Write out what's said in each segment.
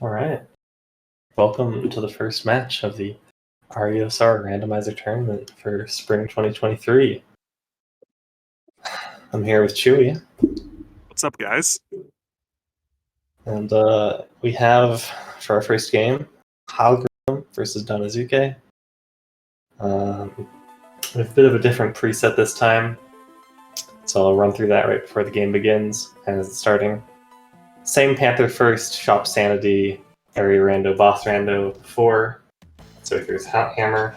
All right. Welcome to the first match of the Aria Randomizer tournament for spring 2023. I'm here with Chewy. What's up, guys? And we have, for our first game, Halgorithm versus Danozuke. We have a bit of a different preset this time, so I'll run through that right before the game begins and as it's starting. Same Panther first, Shop Sanity, Aria Rando, Boss Rando 4. So there's Hammer.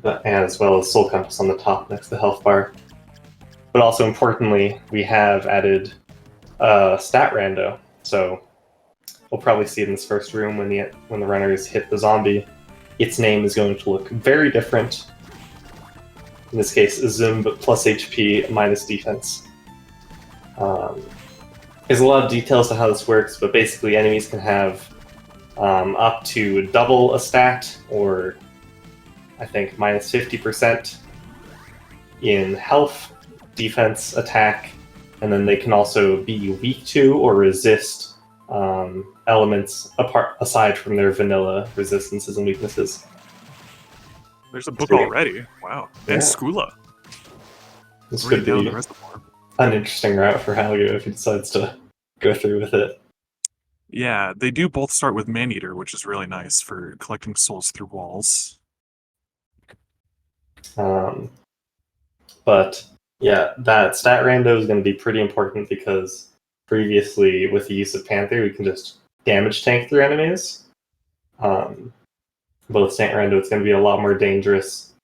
As well as Soul Compass on the top next to the health bar. But also importantly, we have added Stat Rando. So we'll probably see it in this first room when the runners hit the zombie. Its name is going to look very different. In this case, Zumb plus HP minus defense. There's a lot of details to how this works, but basically enemies can have up to double a stat, or I think minus 50% in health, defense, attack, and then they can also be weak to or resist elements aside from their vanilla resistances and weaknesses. There's a book already. Wow. And Skula. This could be an interesting route for Halgo if he decides to go through with it. Yeah, they do both start with Maneater, which is really nice for collecting souls through walls. But yeah, that stat rando is going to be pretty important because previously with the use of Panther, we can just damage tank through enemies. But with stat rando, it's going to be a lot more dangerous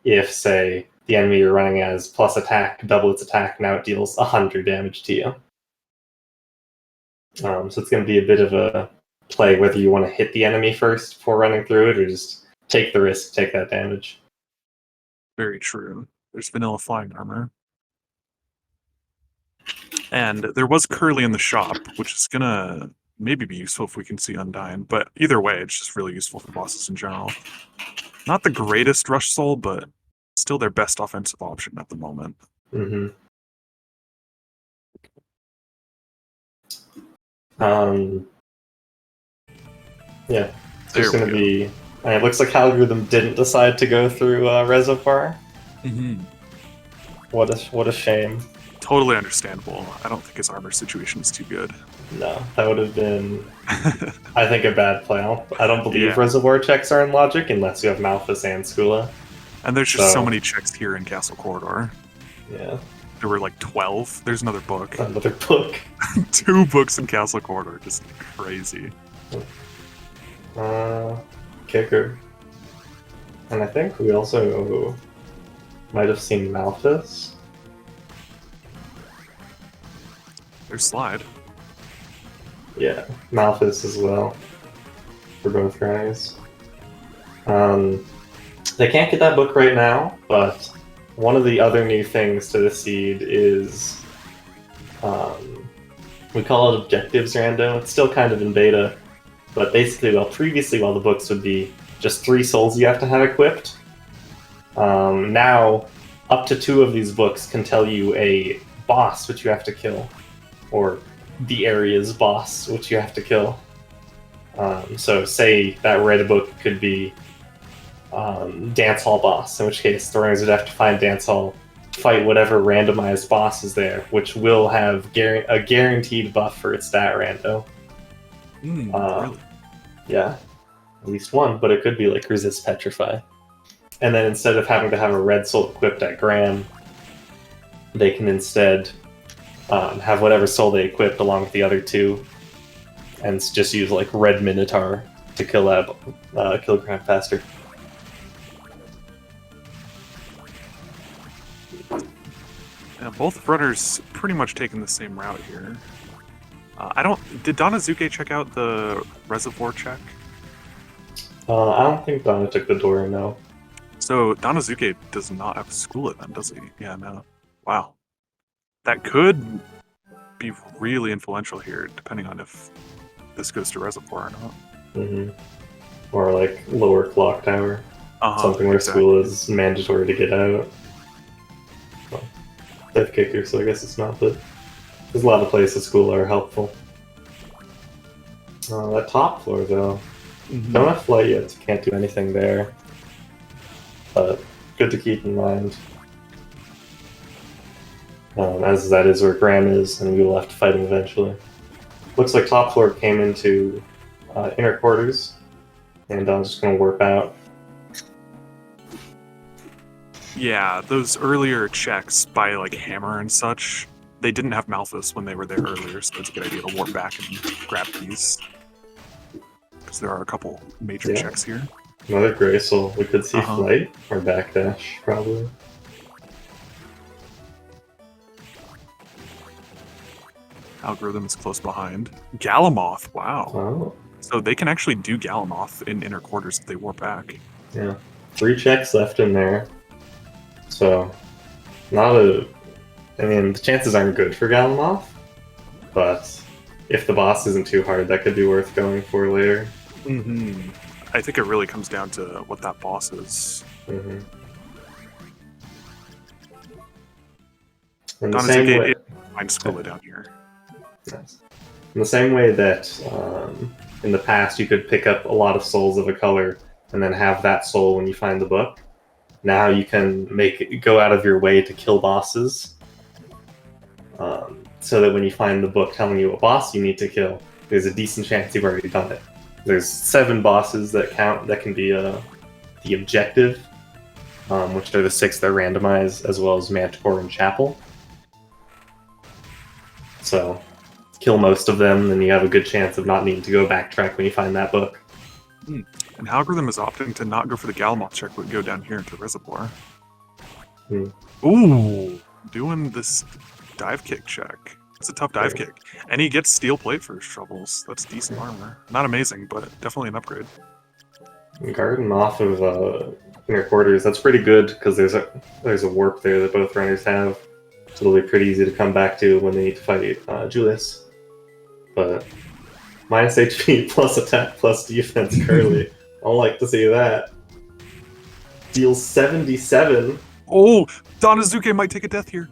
if, say, the enemy you're running as plus attack, double its attack, now it deals 100 damage to you. So it's going to be a bit of a play whether you want to hit the enemy first before running through it or just take the risk, take that damage. Very true. There's vanilla flying armor. And there was Curly in the shop, which is going to maybe be useful if we can see Undyne. But either way, it's just really useful for bosses in general. Not the greatest rush soul, but still their best offensive option at the moment. Mm-hmm. Yeah, it's just going to be... it looks like Halgorithm didn't decide to go through Reservoir. Mm-hmm. What a shame. Totally understandable. I don't think his armor situation is too good. No, that would have been, I think, a bad play. I don't believe Reservoir checks are in Logic unless you have Malphus and Skula. And there's just so many checks here in Castle Corridor. Yeah. There were like 12. There's another book. Another book. 2 books in Castle Corridor. Just crazy. Kicker. And I think we also might have seen Malphus. There's Slide. Yeah, Malphus as well. For both guys. They can't get that book right now, but one of the other new things to the seed is we call it Objectives Rando. It's still kind of in beta, but basically, while the books would be just 3 souls you have to have equipped, now up to 2 of these books can tell you a boss which you have to kill, or the area's boss which you have to kill. So say that red book could be Dance Hall boss, in which case the runners would have to find Dance Hall, fight whatever randomized boss is there, which will have a guaranteed buff for its stat rando. Really? Yeah, at least one, but it could be like Resist Petrify. And then instead of having to have a red soul equipped at Graham, they can instead have whatever soul they equipped along with the other 2, and just use like red Minotaur to kill Graham faster. Yeah, both runners pretty much taking the same route here. Did Danozuke check out the Reservoir check? I don't think Dana took the door, no. So Danozuke does not have Skula then, does he? Yeah, no. Wow. That could be really influential here, depending on if this goes to Reservoir or not. Mm-hmm. Or like lower clock tower. Something where Skula is mandatory to get out. Well, death kicker, so I guess it's not, but there's a lot of places Skula are helpful. That top floor, though. Mhm. Don't have flight yet, so can't do anything there. But good to keep in mind. As that is where Graham is, and we left fighting eventually. Looks like top floor came into inner quarters, and I'm just going to warp out. Yeah, those earlier checks by like Hammer and such, they didn't have Malthus when they were there earlier, so it's a good idea to warp back and grab these. Because there are a couple major checks here. Another Gray Soul. We could see flight or backdash, probably. Algorithm is close behind. Galamoth, wow. Oh. So they can actually do Galamoth in inner quarters if they warp back. Yeah. 3 checks left in there. So, not a... I mean, the chances aren't good for Galamoth, but if the boss isn't too hard, that could be worth going for later. Mm-hmm. I think it really comes down to what that boss is. Mm-hmm. In the same way... Find Squilla down here. Nice. In the same way that in the past you could pick up a lot of souls of a color and then have that soul when you find the book, now you can go out of your way to kill bosses, so that when you find the book telling you what boss you need to kill, there's a decent chance you've already done it. There's 7 bosses that count that can be the objective, which are the 6 that are randomized, as well as Manticore and Chapel. So kill most of them, then you have a good chance of not needing to go backtrack when you find that book. And Algorithm is opting to not go for the Galamoth check, but go down here into the Reservoir. Ooh, doing this dive kick check. It's a tough dive kick. And he gets steel plate for his troubles. That's decent armor. Not amazing, but definitely an upgrade. Garden off of inner quarters, that's pretty good, because there's a warp there that both runners have. So it'll be pretty easy to come back to when they need to fight Julius. But minus HP plus attack plus defense Curly. I don't like to see that. Deals 77. Oh, Danozuke might take a death here.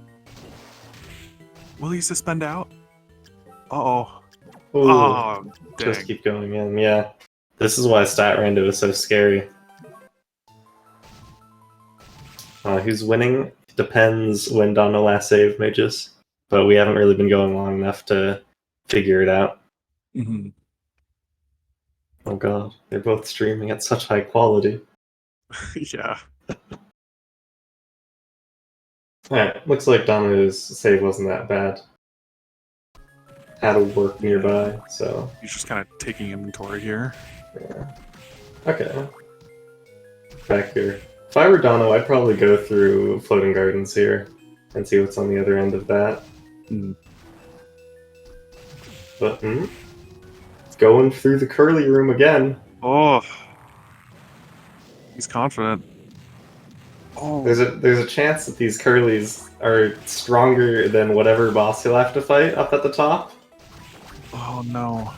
Will he suspend out? Uh-oh. Oh, dang. Just keep going in, yeah. This is why Stat Rando is so scary. Who's winning? Depends when Dano last saved Mages, but we haven't really been going long enough to figure it out. Mm-hmm. Oh god, they're both streaming at such high quality. Yeah. Alright, looks like Dano's save wasn't that bad. Had a work nearby, so... He's just kind of taking inventory here. Yeah. Okay. Back here. If I were Dano, I'd probably go through Floating Gardens here and see what's on the other end of that. But, going through the Curly room again. Oh. He's confident. Oh. There's a chance that these Curlies are stronger than whatever boss he'll have to fight up at the top. Oh no.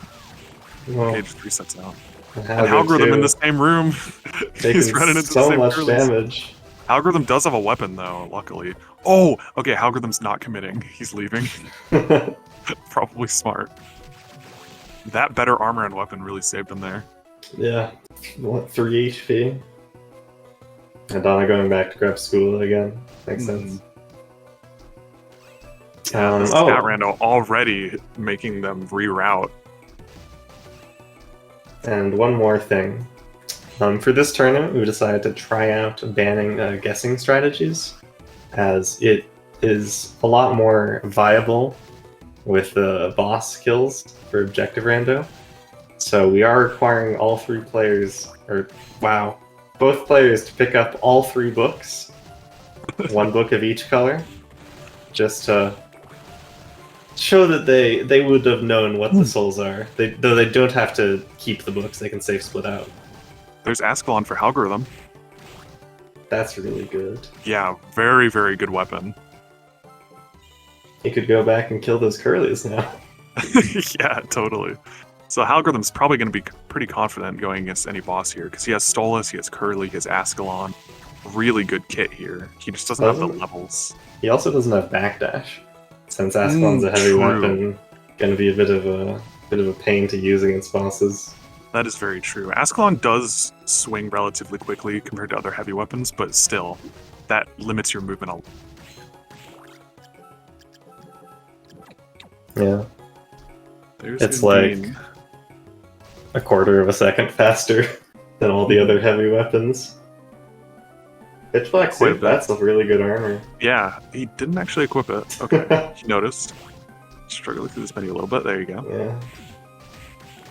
Well, Okay, just resets out. and Algorithm in the same room. He's running into so the same much Curlies. damage. Algorithm does have a weapon though, luckily. Oh, okay, Algorithm's not committing. He's leaving. Probably smart. That better armor and weapon really saved him there. Yeah. What, 3 HP? And Donna going back to grab school again. Makes sense. Stat Rando already making them reroute. And one more thing. For this tournament, we decided to try out banning guessing strategies, as it is a lot more viable with the boss kills for objective rando. So we are requiring all 3 players, both players to pick up all 3 books, 1 book of each color, just to show that they would have known what the souls are. Though they don't have to keep the books, they can safe split out. There's Ascalon for Halgorithm. That's really good. Yeah, very, very good weapon. He could go back and kill those Curlies now. Yeah, totally. So Halgorithm's probably going to be pretty confident going against any boss here, because he has Stolas, he has Curly, he has Ascalon. Really good kit here. He just doesn't have the levels. He also doesn't have backdash. Since Ascalon's a heavy weapon, gonna be a bit of a bit of a pain to use against bosses. That is very true. Ascalon does swing relatively quickly compared to other heavy weapons, but still, that limits your movement a lot. Yeah. There's It's like Undine. a quarter of a second faster than all the other heavy weapons. Pitch Black Quite a Suit, bit. that's a really good armor. Yeah, he didn't actually equip it. Okay, he noticed. Struggling through this menu a little bit. There you go. Yeah.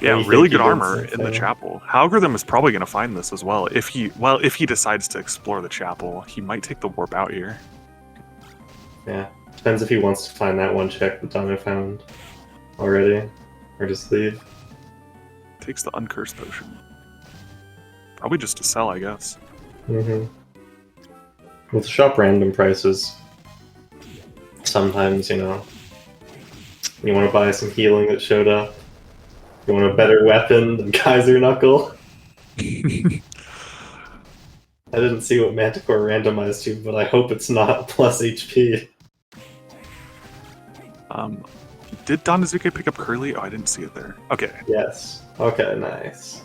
Yeah, You really think he good did armor in the something. chapel. Halgorithm is probably going to find this as well. If he decides to explore the chapel, he might take the warp out here. Yeah. Depends if he wants to find that one check that Dano found already, or just leave. Takes the uncursed potion. Probably just to sell, I guess. Mm-hmm. With shop random prices, sometimes, you know, you want to buy some healing that showed up. You want a better weapon than Kaiser Knuckle. I didn't see what Manticore randomized to, but I hope it's not plus HP. Did Danozuke pick up Curly? Oh, I didn't see it there. Okay. Yes. Okay, nice.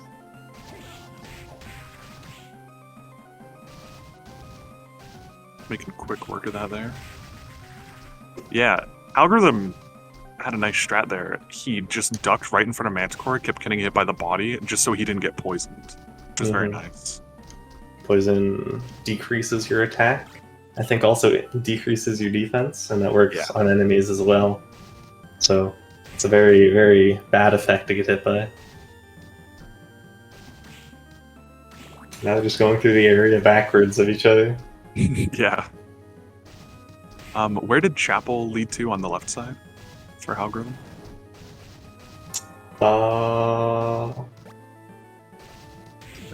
Making quick work of that there. Yeah, Algorithm had a nice strat there. He just ducked right in front of Manticore, kept getting hit by the body, just so he didn't get poisoned. Which was very nice. Poison decreases your attack. I think also it decreases your defense, and that works on enemies as well. So it's a very, very bad effect to get hit by. Now they're just going through the area backwards of each other. Yeah. Where did Chapel lead to on the left side for Algorithm? I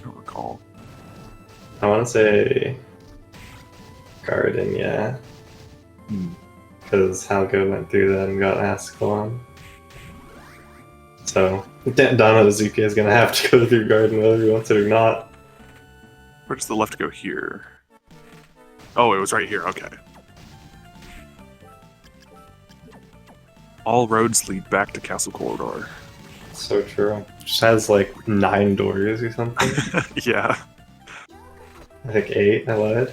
I don't recall. want to say Garden, yeah. Because Halgo went through that and got Ascalon. So Danozuke is going to have to go through Garden whether he wants it or not. Where does the left go here? Oh, it was right here. Okay. All roads lead back to Castle Corridor. So true. Just has like 9 doors or something. Yeah. I think 8, I lied.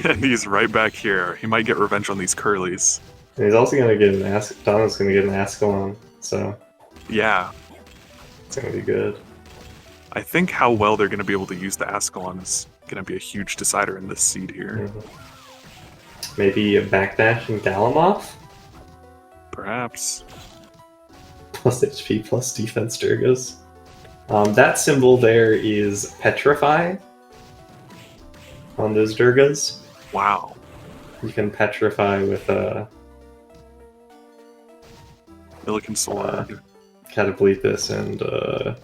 And he's right back here. He might get revenge on these Curlies. And he's also going to get an Donna's going to get an Ascalon, so Yeah. it's going to be good. I think how well they're going to be able to use the Ascalon is going to be a huge decider in this seed here. Maybe a backdash and Galamoth? Perhaps. Plus HP, plus defense Durgas. That symbol there is Petrify on those Durgas. Wow. You can petrify with a Milliken Sword. Catapletus and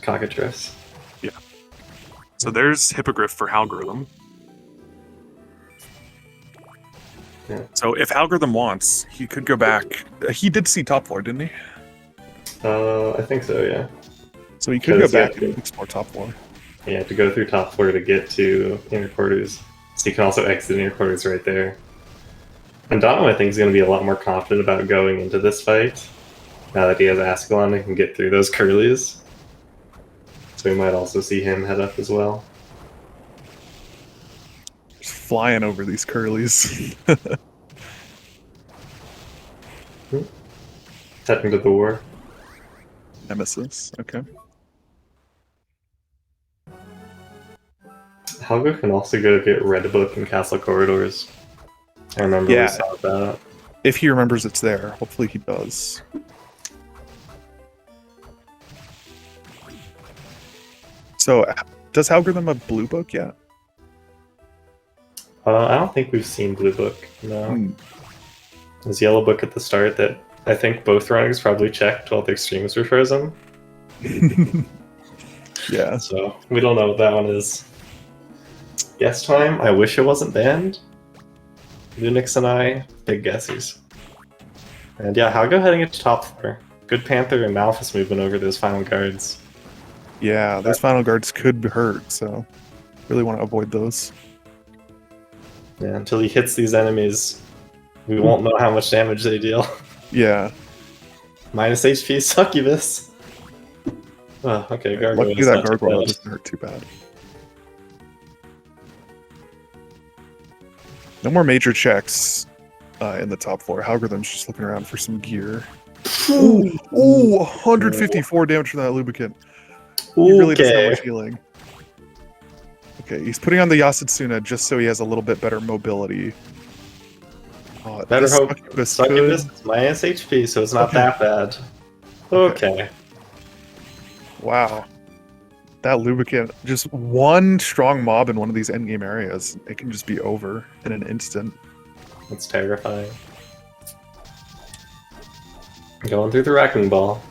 Cockatrice. Yeah. So there's Hippogriff for Algorithm. Yeah. So if Algorithm wants, he could go back. He did see top floor, didn't he? I think so, yeah. So he could go 'Cause, yeah, back and explore top floor. You have to go through top floor to get to inner quarters. So you can also exit inner quarters right there. And Dono, I think, is going to be a lot more confident about going into this fight. Now that he has Ascalon and can get through those Curlies. So we might also see him head up as well. Just flying over these Curlies. Heading to the war. Nemesis, okay. Helga can also go get Red Book in Castle Corridors. I remember we saw that. If he remembers it's there. Hopefully he does. So, does Halgorithm have Blue Book yet? I don't think we've seen Blue Book, no. There's Yellow Book at the start that I think both runners probably checked while their streams were frozen. Yeah. So, we don't know what that one is. Guess time? I wish it wasn't banned. Lunix and I, big guessers. And yeah, Halgo heading into top floor. Good Panther and Malphus movement over those final guards. Yeah, those final guards could hurt, so really want to avoid those. Yeah, until he hits these enemies, we won't know how much damage they deal. Yeah. Minus HP succubus. Oh, okay, gargoyle. Luckily that gargoyle doesn't hurt too bad. No more major checks in the top floor. Halgoritm's just looking around for some gear. Ooh, 154 damage from that lubricant. He really doesn't have much healing. Okay, he's putting on the Yasutsuna just so he has a little bit better mobility. Better hope succubus is minus HP, so it's not that bad. Okay. Wow. That lubricant, just one strong mob in one of these endgame areas, it can just be over in an instant. That's terrifying. Going through the wrecking ball.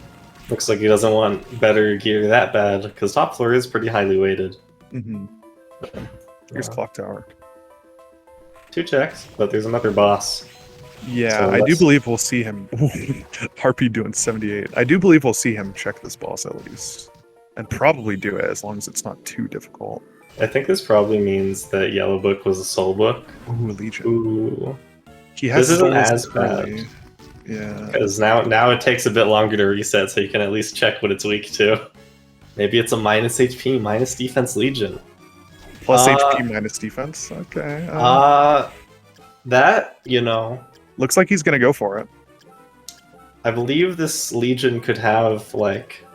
Looks like he doesn't want better gear that bad, because top floor is pretty highly weighted. Mm-hmm. Here's Clock Tower. 2 checks, but there's another boss. Yeah, So I do believe we'll see him. Harpy doing 78. I do believe we'll see him check this boss at least. And probably do it as long as it's not too difficult. I think this probably means that Yellow Book was a soul book. Ooh, Legion. Ooh. He has This isn't souls as early. bad. Yeah. Because now it takes a bit longer to reset, so you can at least check what it's weak to. Maybe it's a minus HP, minus defense Legion. Plus HP minus defense. Okay. That, you know... Looks like he's gonna go for it. I believe this Legion could have, like,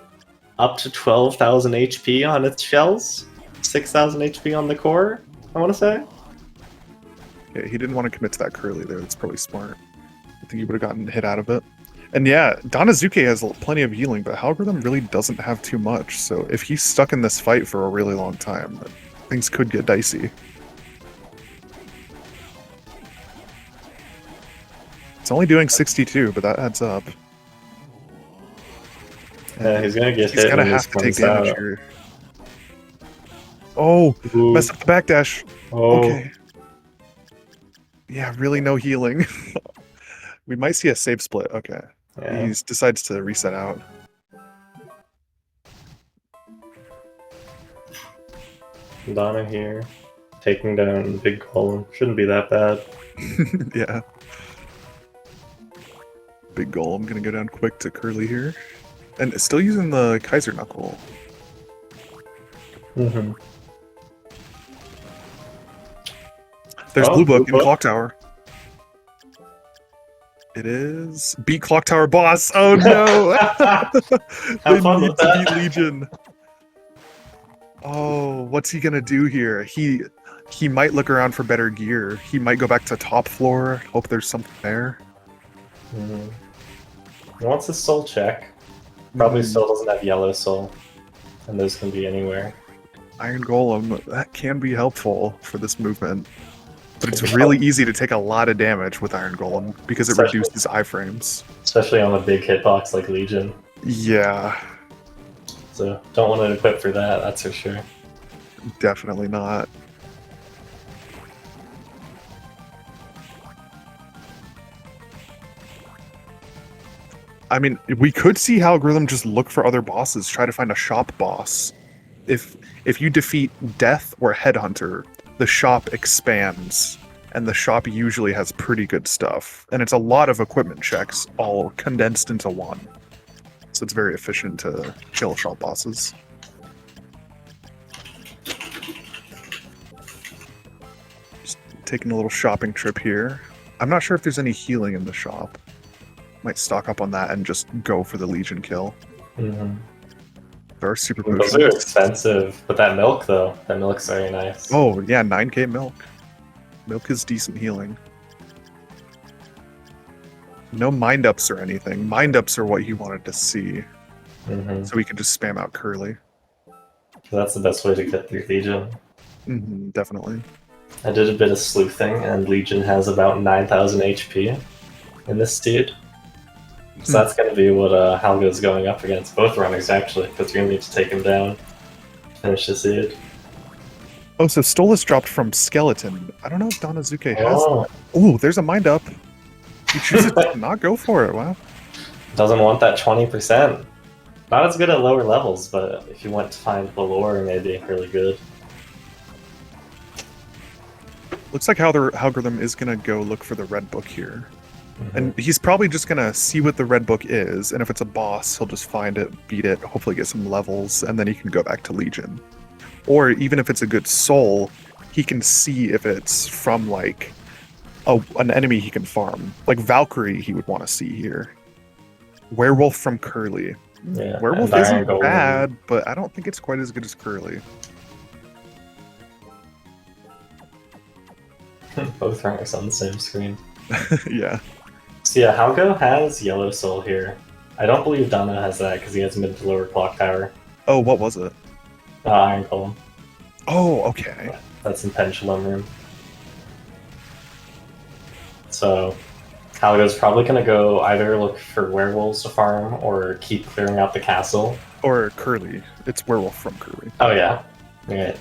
up to 12,000 HP on its shells. 6,000 HP on the core, I want to say. Yeah, he didn't want to commit to that curly there. That's probably smart. I think he would have gotten hit out of it. And yeah, Danozuke has plenty of healing, but Halgorithm really doesn't have too much. So if he's stuck in this fight for a really long time, things could get dicey. It's only doing 62, but that adds up. Yeah, he's gonna get hit. He's gonna when have this to take comes damage out. here. Oh, Ooh. messed up the backdash. Oh. Okay. Yeah, really no healing. We might see a save split. Okay. Yeah. He decides to reset out. Donna here, taking down Big Golem. Shouldn't be that bad. Yeah. Big goal. I'm gonna go down quick to Curly here. And still using the Kaiser Knuckle. Mm-hmm. There's Oh, Blue Book Blue in Book. Clock Tower. It is beat Clock Tower boss. Oh no! They Have fun need with to that. beat Legion. Oh, what's he gonna do here? He might look around for better gear. He might go back to top floor. Hope there's something there. Mm-hmm. He wants a soul check. Probably still doesn't have yellow soul. And those can be anywhere. Iron Golem, that can be helpful for this movement. But it's really easy to take a lot of damage with Iron Golem because it reduces iframes. Especially on a big hitbox like Legion. Yeah, So don't want to equip for that, that's for sure. definitely not. I mean, we could see Halgorithm just look for other bosses, try to find a shop boss. If you defeat Death or Headhunter, the shop expands, and the shop usually has pretty good stuff. And it's a lot of equipment checks, all condensed into one. So it's very efficient to kill shop bosses. Just taking a little shopping trip here. I'm not sure if there's any healing in the shop. Might stock up on that and just go for the Legion kill. Mm-hmm. There are super Those potions. are expensive, but that milk though, that milk's very nice. Oh, yeah, 9k milk. Milk is decent healing. No mind-ups or anything. Mind-ups are what he wanted to see. Mm-hmm. So we can just spam out Curly. That's the best way to get through Legion. Definitely. I did a bit of sleuthing, and Legion has about 9,000 HP in this dude. So that's going to be what Halgo's going up against. Both runners, actually, because you're going to need to take him down. Finish this dude. Oh, so Stolas dropped from Skeleton. I don't know if Danozuke has... Oh, Oh, there's a mind-up. He chooses to not go for it. Wow. doesn't want that 20%. Not as good at lower levels, but if you went to find the lore, maybe really good. Looks like Halgorithm is going to go look for the red book here. And he's probably just gonna see what the red book is, and if it's a boss, he'll just find it, beat it, hopefully get some levels, and then he can go back to Legion. Or even if it's a good soul, he can see if it's from like an enemy he can farm. Like Valkyrie, he would want to see here. Werewolf from Curly. Yeah, Werewolf and isn't Golem. bad, but I don't think it's quite as good as Curly. Both ranks on the same screen. Yeah. So yeah, Halgo has Yellow Soul here. I don't believe Dano has that because he has mid to lower clock tower. Oh, what was it? Iron Golem. Oh, okay. That's in Pendulum Room. So Halgo's probably going to go either look for werewolves to farm or keep clearing out the castle. Or Curly. It's Werewolf from Curly. Oh yeah. Yeah.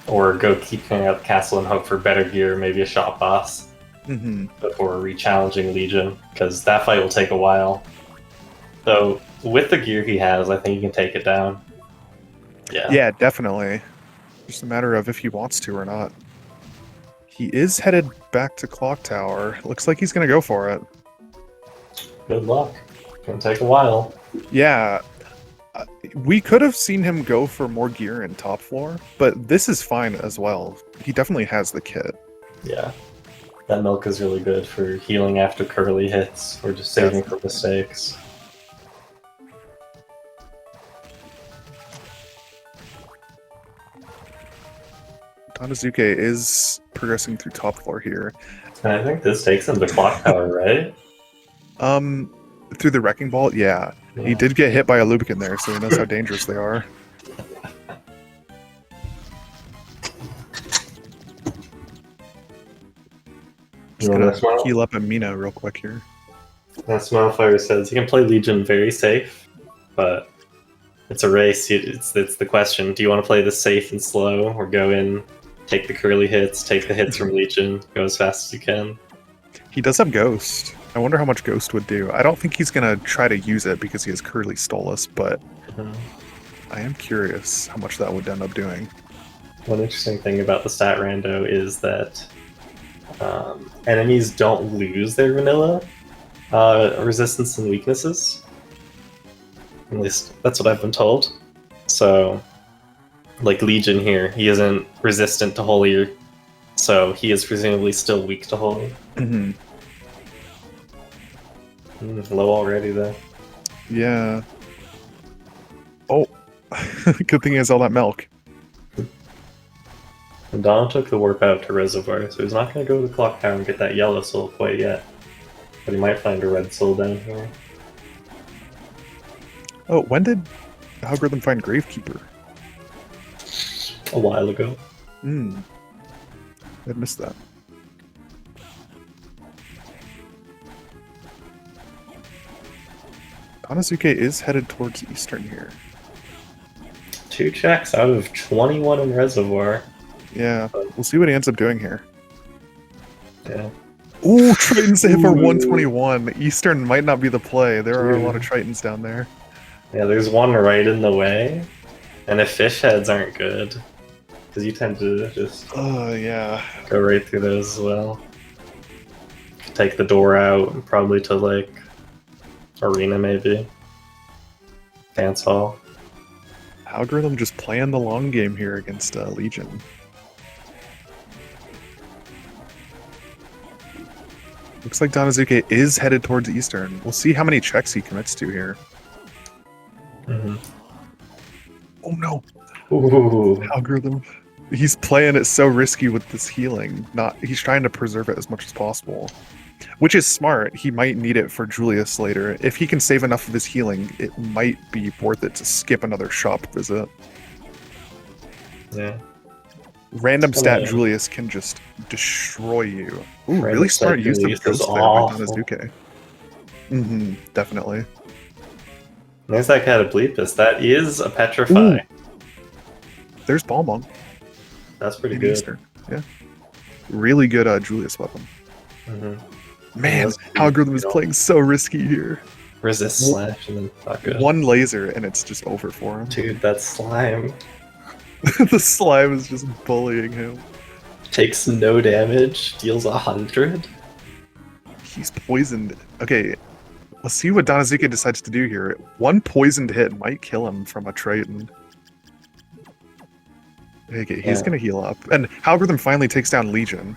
Or go keep clearing out the castle and hope for better gear, maybe a shop boss. Before re-challenging Legion, because that fight will take a while. So with the gear he has, I think he can take it down. Yeah. Yeah, definitely. Just a matter of if he wants to or not. He is headed back to Clock Tower. Looks like he's gonna go for it. Good luck. It's gonna take a while. Yeah. We could have seen him go for more gear in top floor, but this is fine as well. He definitely has the kit. Yeah. That milk is really good for healing after Curly hits, or just saving for mistakes. Danozuke is progressing through top floor here. And I think this takes him to Clock Tower, right? Through the Wrecking Ball, yeah. He did get hit by a Lubican there, so he knows how dangerous they are. Just gonna heal up Amina real quick here. That Smilefire says he can play Legion very safe, but it's a race. It's the question. Do you want to play this safe and slow, or go in, take the Curly hits, take the hits from Legion, go as fast as you can? He does have Ghost. I wonder how much Ghost would do. I don't think he's gonna try to use it because he has Curly Stolas, but I am curious how much that would end up doing. One interesting thing about the stat rando is that enemies don't lose their vanilla resistance and weaknesses. At least that's what I've been told. So, like Legion here, he isn't resistant to Holy, so he is presumably still weak to Holy. Low already, though. Yeah. Oh, good thing he has all that milk. And Donna took the warp out to Reservoir, so he's not going to go to the Clock Tower and get that yellow soul quite yet. But he might find a red soul down here. Oh, when did Algorithm find Gravekeeper? A while ago. I missed that. Danozuke is headed towards Eastern here. 2 checks out of 21 in Reservoir. Yeah, we'll see what he ends up doing here. Yeah. Ooh, Tritons to hit for 121. Eastern might not be the play. There are a lot of Tritons down there. Yeah, there's one right in the way. And if fish heads aren't good, because you tend to just yeah. go right through those as well. Take the door out, probably to like Arena maybe. Dance Hall. Algorithm just playing the long game here against Legion. Looks like Danozuke is headed towards Eastern. We'll see how many checks he commits to here. Oh no! Ooh. Algorithm. He's playing it so risky with this healing. He's trying to preserve it as much as possible. Which is smart. He might need it for Julius later. If he can save enough of his healing, it might be worth it to skip another shop visit. Yeah. Random stat Julius can just destroy you. Ooh, Random really smart stat use of Julius Ghost is there by awful. Danozuke. Definitely. There's that Cataplepus. That is a Petrify. Ooh. There's Balmung. That's pretty in good. Eastern. Yeah. Really good Julius weapon. Man, Algorithm is playing so risky here. Resist slash and then not good. One laser and it's just over for him. Dude, that's slime. The slime is just bullying him. Takes no damage, deals 100. He's poisoned. Okay, let's see what Danozuke decides to do here. One poisoned hit might kill him from a Triton. Okay, he's Yeah. gonna heal up. And Halgorithm finally takes down Legion.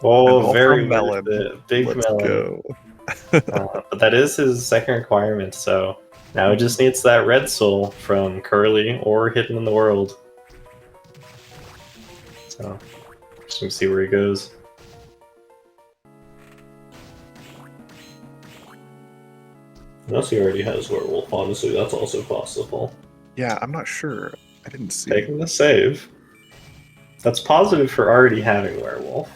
Oh, all very from Melon. worth it. Big Let's melon. go. But that is his second requirement, so now he just needs that red soul from Curly or Hidden in the World. So, just gonna see where he goes. Unless he already has Werewolf, honestly, that's also possible. Yeah, I'm not sure. I didn't see. Taking the save. That's positive for already having Werewolf.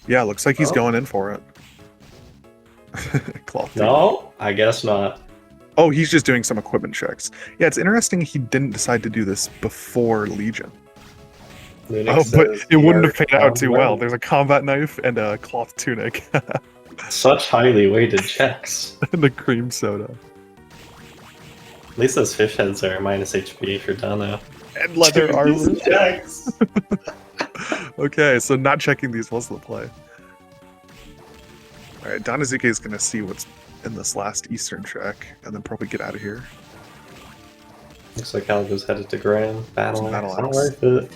Yeah, looks like he's Oh. going in for it. Cloth. No, I guess not. Oh, he's just doing some equipment checks. Yeah, it's interesting he didn't decide to do this before Legion. Lunix Oh, but says it he wouldn't have already paid out found too well. Werewolf. There's a combat knife and a cloth tunic Such highly weighted checks. and a cream soda. At least those fish heads are minus HP for Dano. And leather Dude, armor. these checks. Okay, so not checking these was the play. Alright, Danozuke is going to see what's in this last Eastern check, and then probably get out of here. Looks like Algo's headed to Grand. Battle Battle Axe. Not Axe. worth it.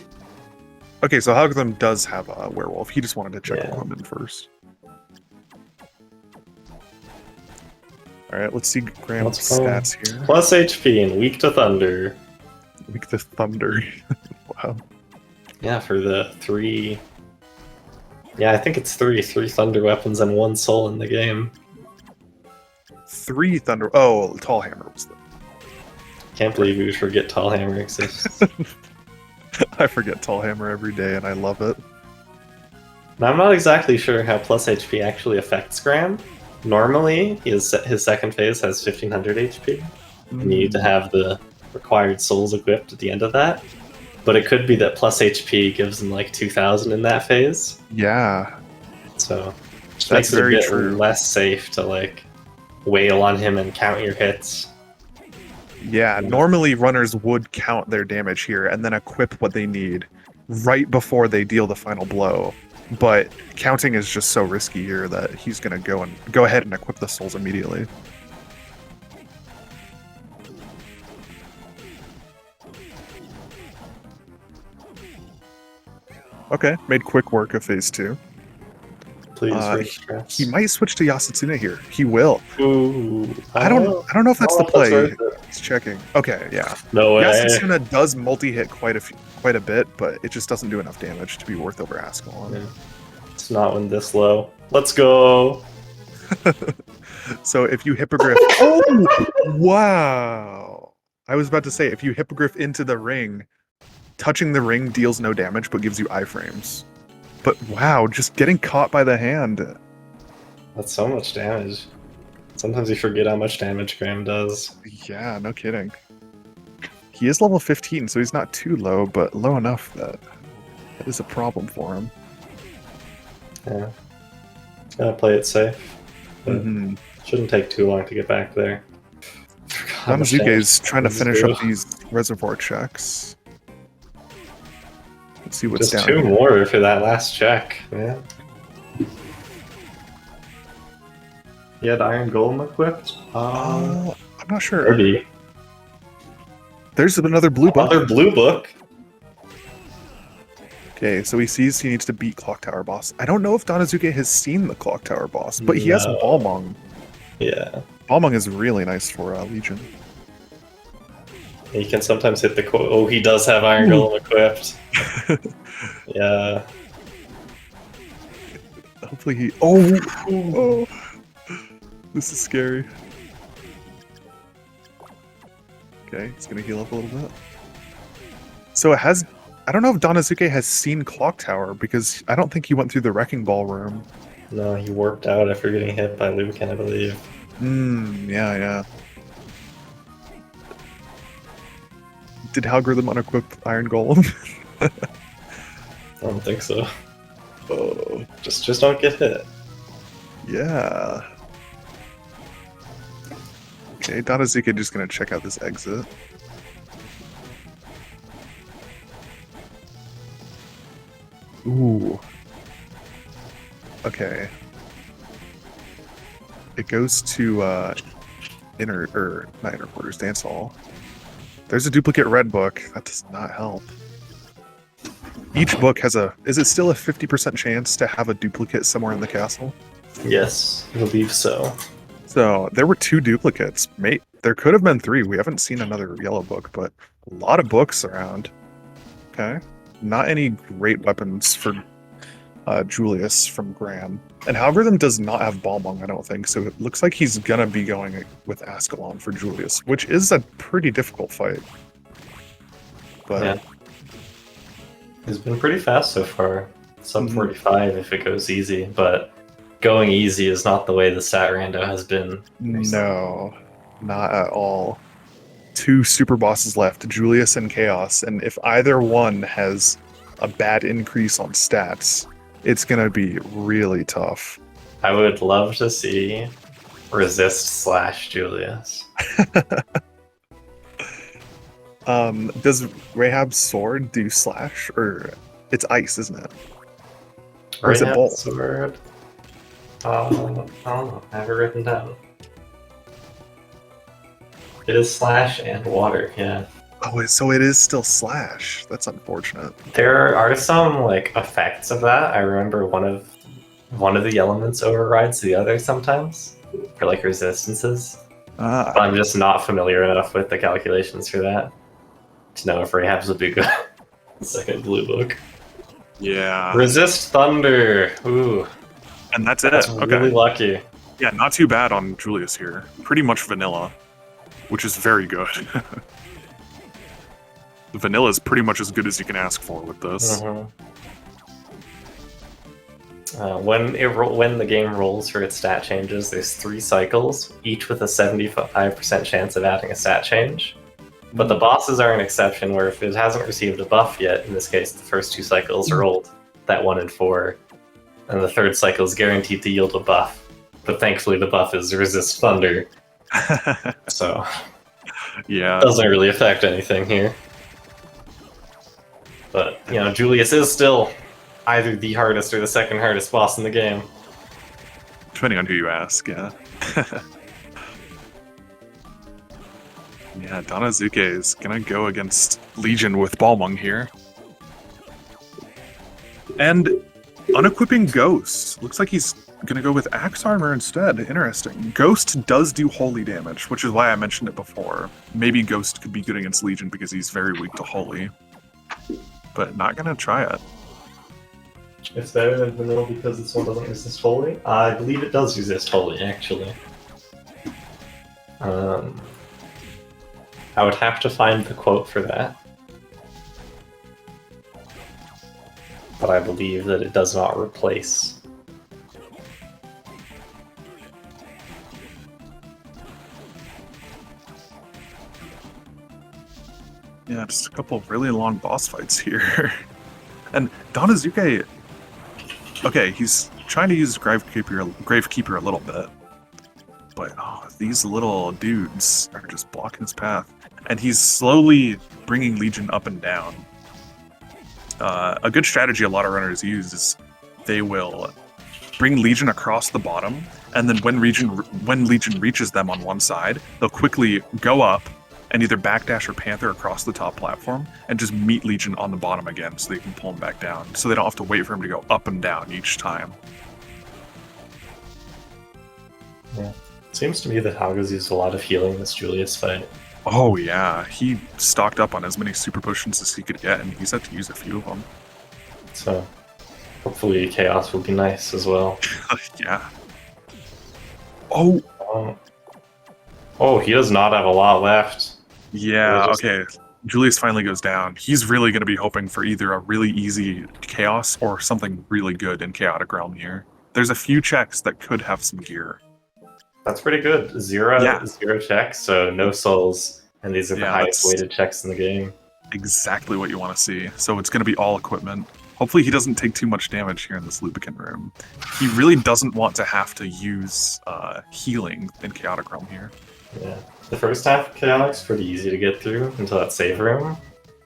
Okay, so Halgorithm does have a werewolf. He just wanted to check Yeah. equipment first. Alright, let's see Graham's Let's go. stats here. Plus HP and weak to thunder. Weak to thunder. Wow. Yeah, for the 3. Yeah, I think it's 3 thunder weapons and 1 soul in the game. 3 thunder. Oh, Tall Hammer was the. Can't believe we forget Tall Hammer exists. I forget Tall Hammer every day, and I love it. Now, I'm not exactly sure how plus HP actually affects Graham. Normally, his second phase has 1500 HP. And you need to have the required souls equipped at the end of that. But it could be that plus HP gives him like 2000 in that phase. Yeah, So just That's makes it a very bit true. less safe to like wail on him and count your hits. yeah. Normally, runners would count their damage here and then equip what they need right before they deal the final blow. But counting is just so risky here that he's gonna go ahead and equip the souls immediately. Okay, made quick work of phase 2. Please, Uh, first stress. He might switch to Yasutsune here. He will. Ooh, I don't know if that's the Oh, play. worth it. He's checking. Okay, yeah. No way. Yasutsune does multi-hit quite a bit, but it just doesn't do enough damage to be worth over Haskell on. Yeah. It's not when this low. Let's go. So if you hippogriff, oh wow! I was about to say if you hippogriff into the ring, touching the ring deals no damage but gives you iframes. But wow, just getting caught by the hand. That's so much damage. Sometimes you forget how much damage Graham does. Yeah, no kidding. He is level 15, so he's not too low, but low enough that it is a problem for him. Yeah. Gotta play it safe. But Mhm. shouldn't take too long to get back there. How much Danozuke damage is trying to does finish do? up these reservoir checks. Let's see what's Just down 2 here. more for that last check. Yeah. He had Iron Golem equipped? I'm not sure. Maybe. There's another blue book. Another blue book. Okay, so he sees he needs to beat Clock Tower boss. I don't know if Danozuke has seen the Clock Tower boss, but he has No. Balmung. Yeah. Balmung is really nice for Legion. He can sometimes hit the oh, he does have Iron Golem equipped. Yeah. Hopefully he. Oh! This is scary. Okay, he's gonna heal up a little bit. So it has. I don't know if Danozuke has seen Clock Tower because I don't think he went through the Wrecking Ball room. No, he warped out after getting hit by Lucan, I believe. Yeah. Did Halgorithm unequip Iron Golem? I don't think so. Oh, Just don't get hit. yeah. Okay, Danozuke just gonna check out this exit. Ooh. Okay. It goes to not inner quarters, dance hall. There's a duplicate red book. That does not help. Each book has is it still a 50% chance to have a duplicate somewhere in the castle? Yes, I believe so. So there were 2 duplicates. Mate, there could have been 3. We haven't seen another yellow book, but a lot of books around. Okay. Not any great weapons for Julius from Graham. And Halgorithm does not have Balmung, I don't think, so it looks like he's gonna be going with Ascalon for Julius, which is a pretty difficult fight. But yeah. He's been pretty fast so far. Sub 45 if it goes easy, but going easy is not the way the stat rando has been recently. No, not at all. 2 super bosses left, Julius and Chaos, and if either one has a bad increase on stats, it's gonna be really tough. I would love to see resist / Julius. Does Rahab's sword do slash, or it's ice, isn't it? Or Right is it now, bolt? sword. I don't know. I have it written down. It is slash and water, yeah. Oh, so it is still slash. That's unfortunate. There are some like effects of that. I remember one of the elements overrides the other sometimes for like resistances. But I'm just not familiar enough with the calculations for that to know if Rahab's would be good. Second blue book. Yeah. Resist thunder. Ooh, And that's that's it. really Okay. lucky. Yeah, not too bad on Julius here. Pretty much vanilla, which is very good. Vanilla is pretty much as good as you can ask for with this. When the game rolls for its stat changes, there's 3 cycles, each with a 75% chance of adding a stat change. But the bosses are an exception, where if it hasn't received a buff yet, in this case the first 2 cycles rolled that 1 and 4, and the 3rd cycle is guaranteed to yield a buff. But thankfully the buff is resist thunder, so Yeah. it doesn't really affect anything here. But, you know, Julius is still either the hardest or the second hardest boss in the game. Depending on who you ask, yeah. Yeah, Danozuke is gonna go against Legion with Balmung here. And unequipping Ghost. Looks like he's gonna go with Axe Armor instead. Interesting. Ghost does do holy damage, which is why I mentioned it before. Maybe Ghost could be good against Legion because he's very weak to holy. But not gonna try it. It's better than vanilla because this one doesn't resist holy. I believe it does resist holy, actually. I would have to find the quote for that. But I believe that it does not replace. Yeah, just a couple of really long boss fights here. And Danozuke, okay, he's trying to use Gravekeeper a little bit. But these little dudes are just blocking his path. And he's slowly bringing Legion up and down. A good strategy a lot of runners use is they will bring Legion across the bottom, and then when Legion reaches them on one side, they'll quickly go up and either backdash or panther across the top platform and just meet Legion on the bottom again so they can pull him back down. So they don't have to wait for him to go up and down each time. Yeah. It seems to me that Halga's used a lot of healing in this Julius fight. Oh yeah, he stocked up on as many super potions as he could get, and he's had to use a few of them. So hopefully Chaos will be nice as well. Yeah. Oh! Oh, he does not have a lot left. Yeah, Just- okay. Julius finally goes down. He's really going to be hoping for either a really easy Chaos or something really good in Chaotic Realm here. There's a few checks that could have some gear. That's pretty good. Zero checks, so no souls, and these are the Yeah, highest that's- weighted checks in the game. Exactly what you want to see. So it's going to be all equipment. Hopefully he doesn't take too much damage here in this lubricant room. He really doesn't want to have to use healing in Chaotic Realm here. Yeah. The first half of Chaotic's pretty easy to get through until that save room.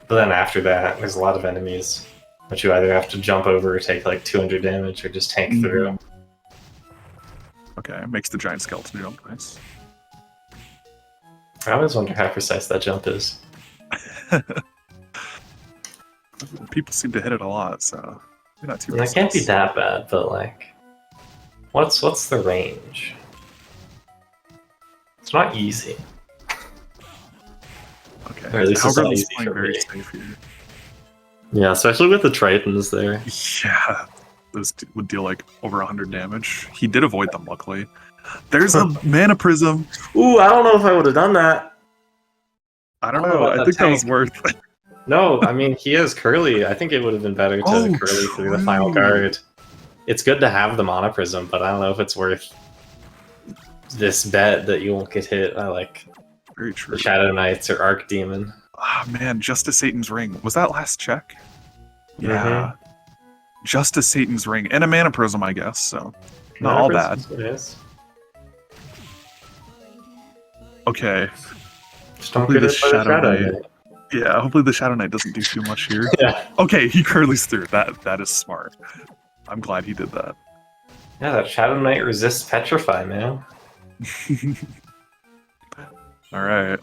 But then after that, there's a lot of enemies, which you either have to jump over or take like 200 damage or just tank through. Okay, makes the giant skeleton jump. Nice. I always wonder how precise that jump is. People seem to hit it a lot, so you're not too And it can't be precise. that bad, but like, what's the range? It's not easy. Okay, Or at least it's not Algorithm's easy playing for very me. safe here. Yeah, especially with the Tritons there. Yeah, those would deal like over 100 damage. He did avoid them, luckily. There's a mana prism. Ooh, I don't know if I would have done that. I don't I don't know know. about I that think that was tank. worth. No, I mean he has Curly. I think it would have been better to Oh, Curly through the final true. guard. It's good to have the Mana Prism, but I don't know if it's worth this bet that you won't get hit by like Very true. the Shadow Knights or Arc Demon. Ah, man, Justice Satan's Ring. Was that last check? Yeah. Mhm. Justice Satan's Ring. And a mana prism, I guess, so not Mana all Prism bad. is what it is. Okay. Just don't Hopefully get the hit by the Shadow Shadow Knight. Knight. Yeah, hopefully the Shadow Knight doesn't do too much here. Yeah. Okay, he curly's through. That is smart. I'm glad he did that. Yeah, that Shadow Knight resists Petrify, man. Alright.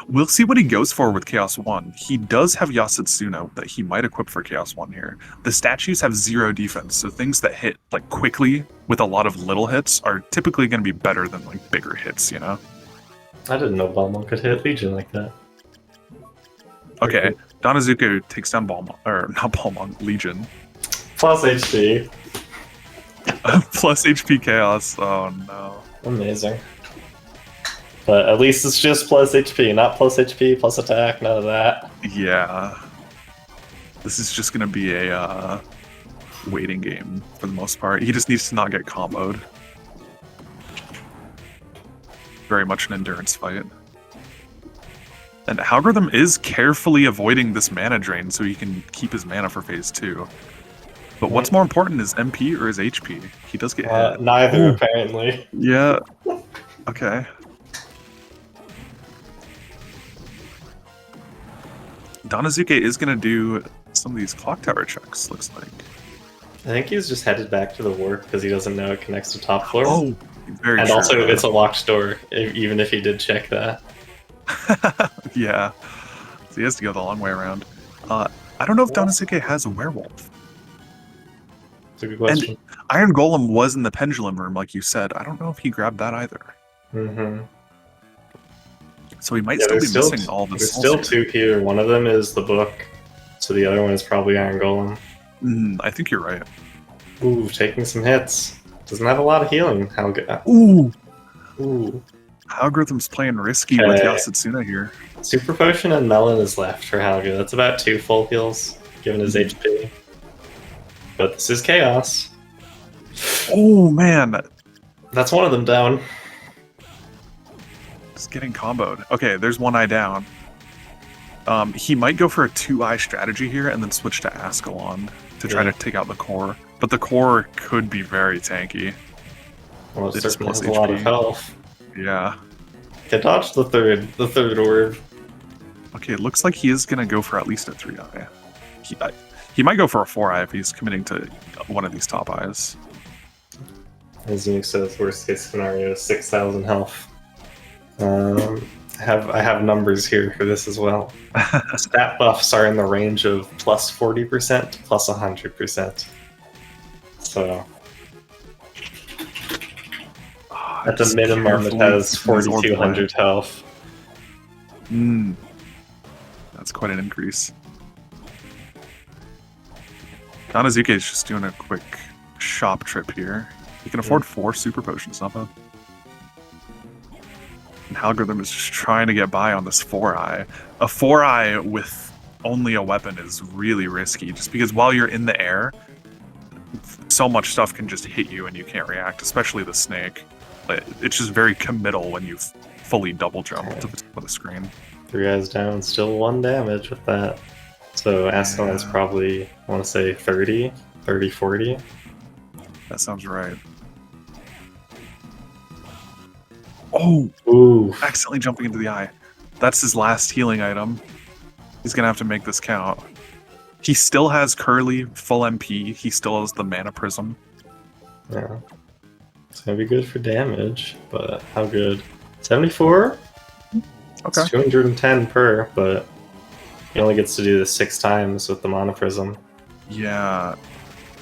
We'll see what he goes for with Chaos 1. He does have Yasutsuna that he might equip for Chaos 1 here. The statues have 0 defense, so things that hit like quickly with a lot of little hits are typically going to be better than like bigger hits, you know? I didn't know Balmon could hit Legion like that. Okay, Danozuke takes down Balmon, or not Balmon, Legion. Plus HP. Plus HP Chaos. Oh no. Amazing. But at least it's just plus HP, not plus HP, plus attack, none of that. Yeah. This is just gonna be a waiting game for the most part. He just needs to not get comboed. Very much an endurance fight. And Algorithm is carefully avoiding this mana drain so he can keep his mana for phase 2. But what's more important, is MP or his HP? He does get hit. Neither, Ooh. apparently. Yeah. Okay. Danozuke is going to do some of these clock tower checks, looks like. I think he's just headed back to the warp because he doesn't know it connects to top floor. Oh, very and true. also, it's a locked door, even if he did check that. Yeah. So he has to go the long way around. I don't know if Danozuke has a werewolf. It's a good question. Iron Golem was in the pendulum room, like you said. I don't know if he grabbed that either. Mm-hmm. So he might still be missing all the There's souls still here. 2 here. One of them is the book, so the other one is probably Iron Golem. I think you're right. Ooh, taking some hits. Doesn't have a lot of healing. How good? Ooh! Ooh. Algorithm's playing risky with Okay. Yasutsuna here. Super Potion and Melon is left for Halga. That's about 2 full heals, given his HP. But this is Chaos. Oh, man! That's one of them down. Just getting comboed. Okay, there's one eye down. He might go for a 2-eye strategy here and then switch to Ascalon to try to take out the core. But the core could be very tanky. Well, it It's certainly plus has a lot of HP. health. Yeah. Okay, dodge the third orb. Okay, it looks like he is going to go for at least a 3-eye. He might go for a 4-eye if he's committing to one of these top eyes. As Nuke says, worst case scenario is 6,000 health. I have numbers here for this as well. Stat buffs are in the range of plus 40% to plus 100%. So at the Just minimum, it carefully has keeping his orb 4,200 health. That's quite an increase. Danozuke is just doing a quick shop trip here. He can afford 4 super potions, not bad. And Algorithm is just trying to get by on this 4-eye. A 4-eye with only a weapon is really risky, just because while you're in the air, so much stuff can just hit you and you can't react, especially the snake. It's just very committal when you fully double jump to the top of the screen. 3 eyes down, still 1 damage with that. So Ascalon's probably, I want to say 30, 40. That sounds right. Oh! Ooh. Accidentally jumping into the eye. That's his last healing item. He's gonna have to make this count. He still has Curly, full MP. He still has the Mana Prism. Yeah. It's gonna be good for damage, but how good? 74? Okay. It's 210 per, but he only gets to do this 6 times with the Mana Prism. Yeah.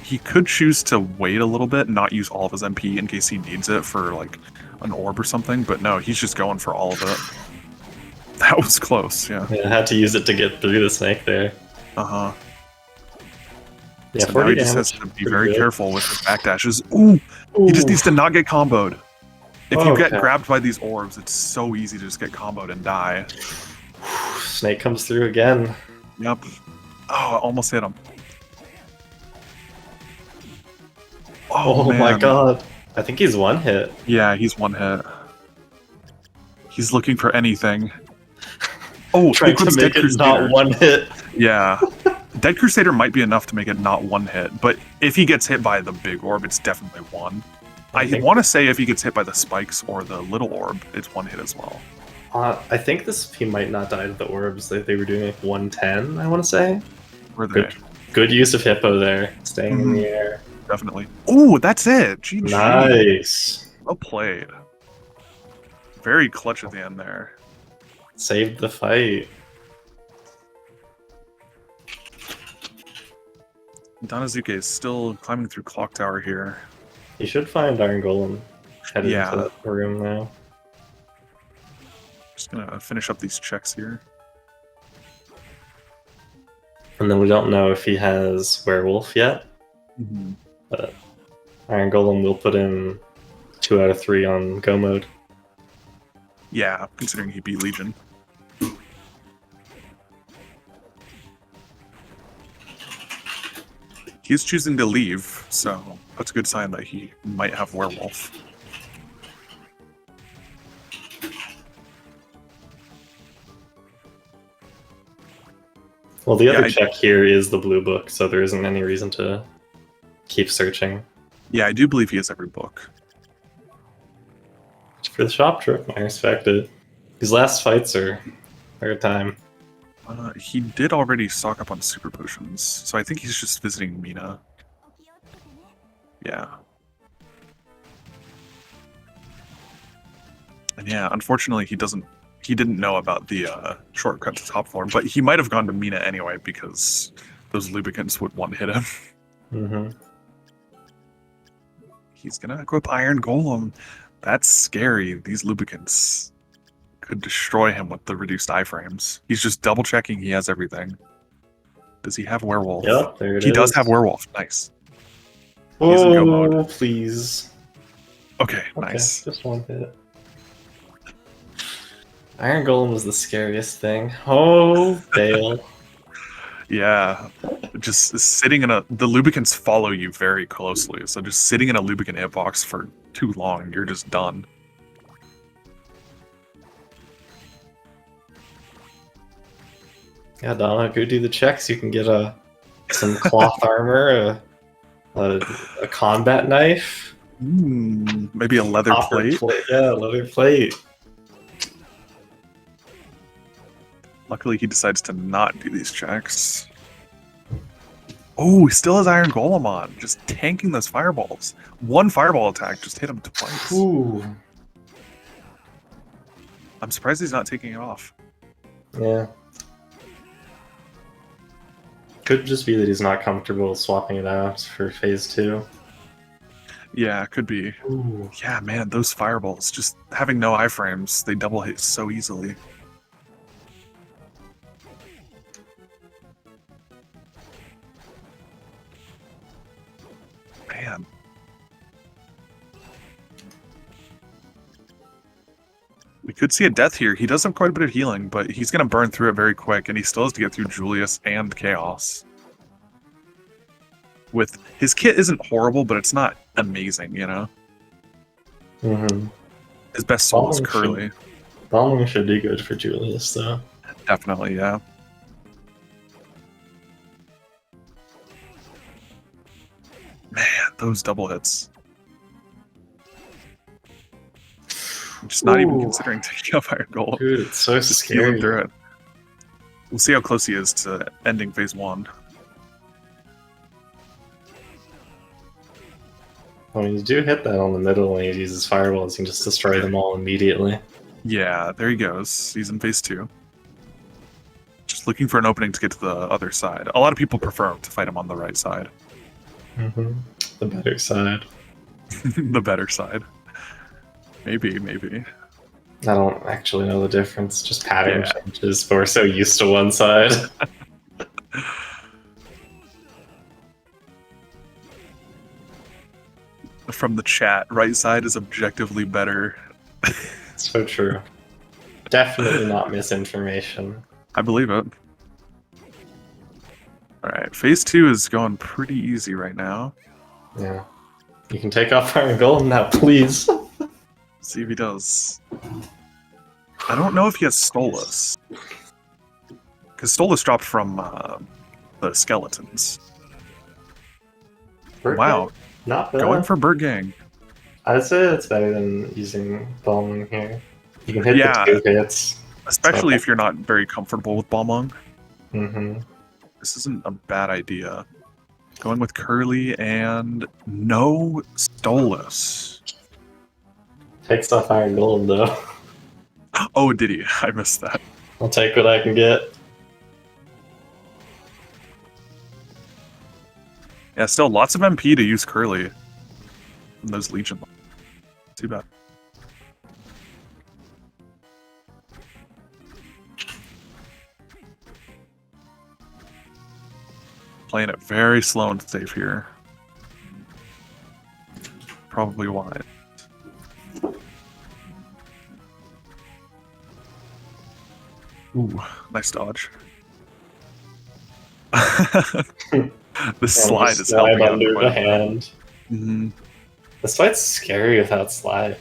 He could choose to wait a little bit and not use all of his MP in case he needs it for, like, an orb or something, but no, he's just going for all of it. That was close, yeah. Yeah, I had to use it to get through the snake there. Uh-huh. Yeah, So 40 now he just damage. has to be pretty very good. careful with his backdashes. Ooh! He just needs to not get comboed. If you get Okay. grabbed by these orbs, it's so easy to just get comboed and die. Snake comes through again. Yep. Oh, I almost hit him. Oh man. my god. I think he's one hit. Yeah, he's one hit. He's looking for anything. Oh, Trying to Liquid's make Dead it not Crusader. one hit. Yeah. Dead Crusader might be enough to make it not one hit, but if he gets hit by the big orb, it's definitely one. I think- want to say if he gets hit by the spikes or the little orb, it's one hit as well. I think he might not die to the orbs. They were doing like 110, I want to say. Were they? Good use of Hippo there, staying in Mhm. the air. Definitely. Ooh, that's it. GG. Nice. Well played. Very clutch at the end there. Saved the fight. Danozuke is still climbing through Clock Tower here. You should find Iron Golem headed Yeah. into that room now. Just gonna finish up these checks here. And then we don't know if he has Werewolf yet, but Iron Golem will put in 2 out of 3 on Go mode. Yeah, considering he beat Legion. He's choosing to leave, so that's a good sign that he might have Werewolf. Well, the other I- check here is the blue book, so there isn't any reason to keep searching. Yeah, I do believe he has every book. For the shop trip, I respect it. These last fights are a time. He did already stock up on super potions, so I think he's just visiting Mina. Yeah. And yeah, unfortunately he didn't know about the shortcut to top floor, but he might have gone to Mina anyway because those lubricants would one-hit him. Mm-hmm. He's gonna equip Iron Golem. That's scary. These lubricants could destroy him with the reduced iframes. He's just double checking he has everything. Does he have Werewolf? Yep, there it is. He does have Werewolf. Nice. He's in go Oh, mode. please. Okay, Okay, nice. just one hit. Iron Golem was the scariest thing. Oh, Dale. Yeah. Just sitting in the lubricants follow you very closely, so just sitting in a lubricant hitbox for too long, you're just done. Yeah, Donna, go do the checks. You can get some cloth armor, a combat knife, Maybe a leather copper plate. Yeah, leather plate. Luckily, he decides to not do these checks. Oh, he still has Iron Golem on, just tanking those fireballs. One fireball attack just hit him twice. Ooh. I'm surprised he's not taking it off. Yeah. Could just be that he's not comfortable swapping it out for phase 2. Yeah, could be. Ooh. Yeah, man, those fireballs, just having no iframes, they double hit so easily. Man. We could see a death here. He does have quite a bit of healing, but he's going to burn through it very quick, and he still has to get through Julius and Chaos. With his kit isn't horrible, but it's not amazing, you know? Mm-hmm. His best soul is Bombing Curly. Bombing should be good for Julius, though. Definitely, yeah. Man, those double hits. Just not even Ooh. considering taking up Iron Gold. Dude, it's so Just healing scary. through it. We'll see how close he is to ending phase 1. When you do hit that on the middle when he uses fireballs, you can just destroy them all immediately. Yeah, there he goes. He's in phase 2. Just looking for an opening to get to the other side. A lot of people prefer to fight him on the right side. The better side. The better side. Maybe. I don't actually know the difference. Just pattern Yeah. changes, but we're so used to one side. From the chat, right side is objectively better. So true. Definitely not misinformation. I believe it. Alright, phase 2 is going pretty easy right now. Yeah. You can take off Iron Golem now, please. See if he does. I don't know if he has Stolas. Because Stolas dropped from the skeletons. Wow. Not bad. Going for Burt Gang. I'd say it's better than using Balmung here. You can hit Yeah. the 2 hits. Especially if you're not very comfortable with Balmung. Mm-hmm. This isn't a bad idea. Going with Curly and no Stolas. Takes off Iron Golem though. Oh, did he? I missed that. I'll take what I can get. Yeah, still lots of MP to use Curly. And those Legion. Too bad. Playing it very slow and safe here. Probably why. Ooh, nice dodge. The slide is helping out under quite the a bit. hand. Mhm. This fight's scary without slide.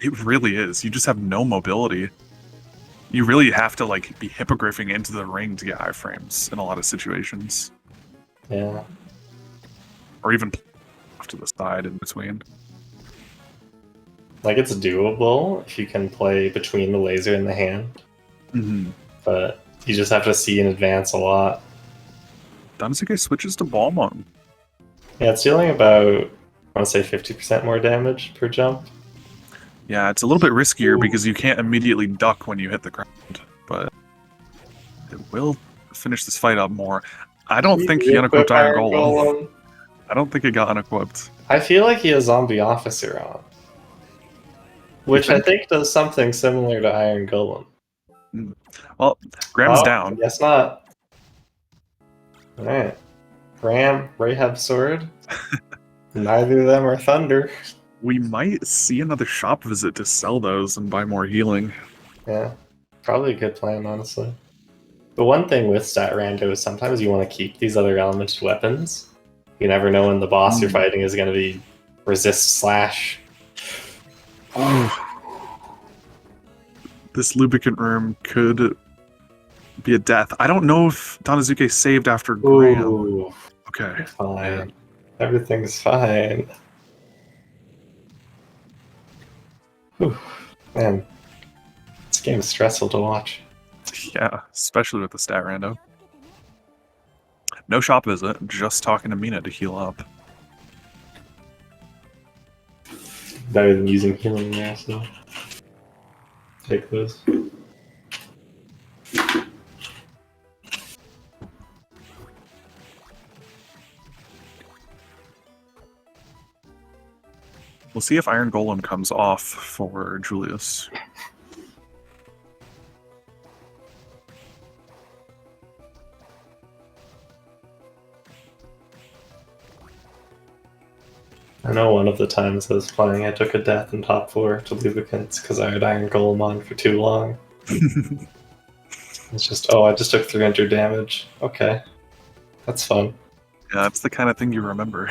It really is. You just have no mobility. You really have to like be hippogriffing into the ring to get iframes in a lot of situations. Yeah. Or even off to the side in between. Like, it's doable if you can play between the laser and the hand, Mm-hmm. but you just have to see in advance a lot. Danozuke switches to Balmung. Yeah, it's dealing about, I want to say 50% more damage per jump. Yeah, it's a little bit riskier because you can't immediately duck when you hit the ground, but it will finish this fight up more. I don't think he unequipped Iron Golem. I don't think it got unequipped. I feel like he has Zombie Officer on, which I think does something similar to Iron Golem. Well, Graham's Oh, down. Guess not. Alright. Graham, Rahab Sword. Neither of them are Thunder. We might see another shop visit to sell those and buy more healing. Yeah. Probably a good plan, honestly. The one thing with Stat Rando is sometimes you want to keep these other elemented weapons. You never know when the boss you're fighting is going to be resist slash. This lubricant room could be a death. I don't know if Danozuke saved after Graham. Ooh, Okay. fine. Yeah. Everything's fine. Whew. Man, this game is stressful to watch. Yeah, especially with the stat rando. No shop visit, just talking to Mina to heal up. Better than using healing there, so take those. We'll see if Iron Golem comes off for Julius. I know one of the times I was playing, I took a death in top 4 to lubricants because I had Iron Golem on for too long. It's just, oh, I just took 300 damage. Okay. That's fun. Yeah, that's the kind of thing you remember.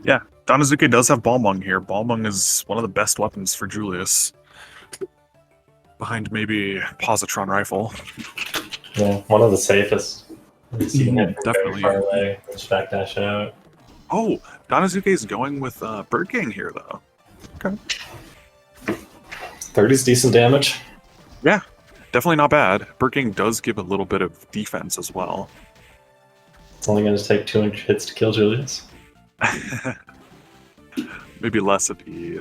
Yeah, Danozuke does have Balmung here. Balmung is one of the best weapons for Julius. Behind maybe Positron Rifle. Yeah, one of the safest. You see it from definitely. very far away, just backdash out. Oh, Danozuke is going with Bird Gang here, though. Okay. 30's decent damage. Yeah, definitely not bad. Burking does give a little bit of defense as well. It's only going to take 200 hits to kill Julius. Maybe less if he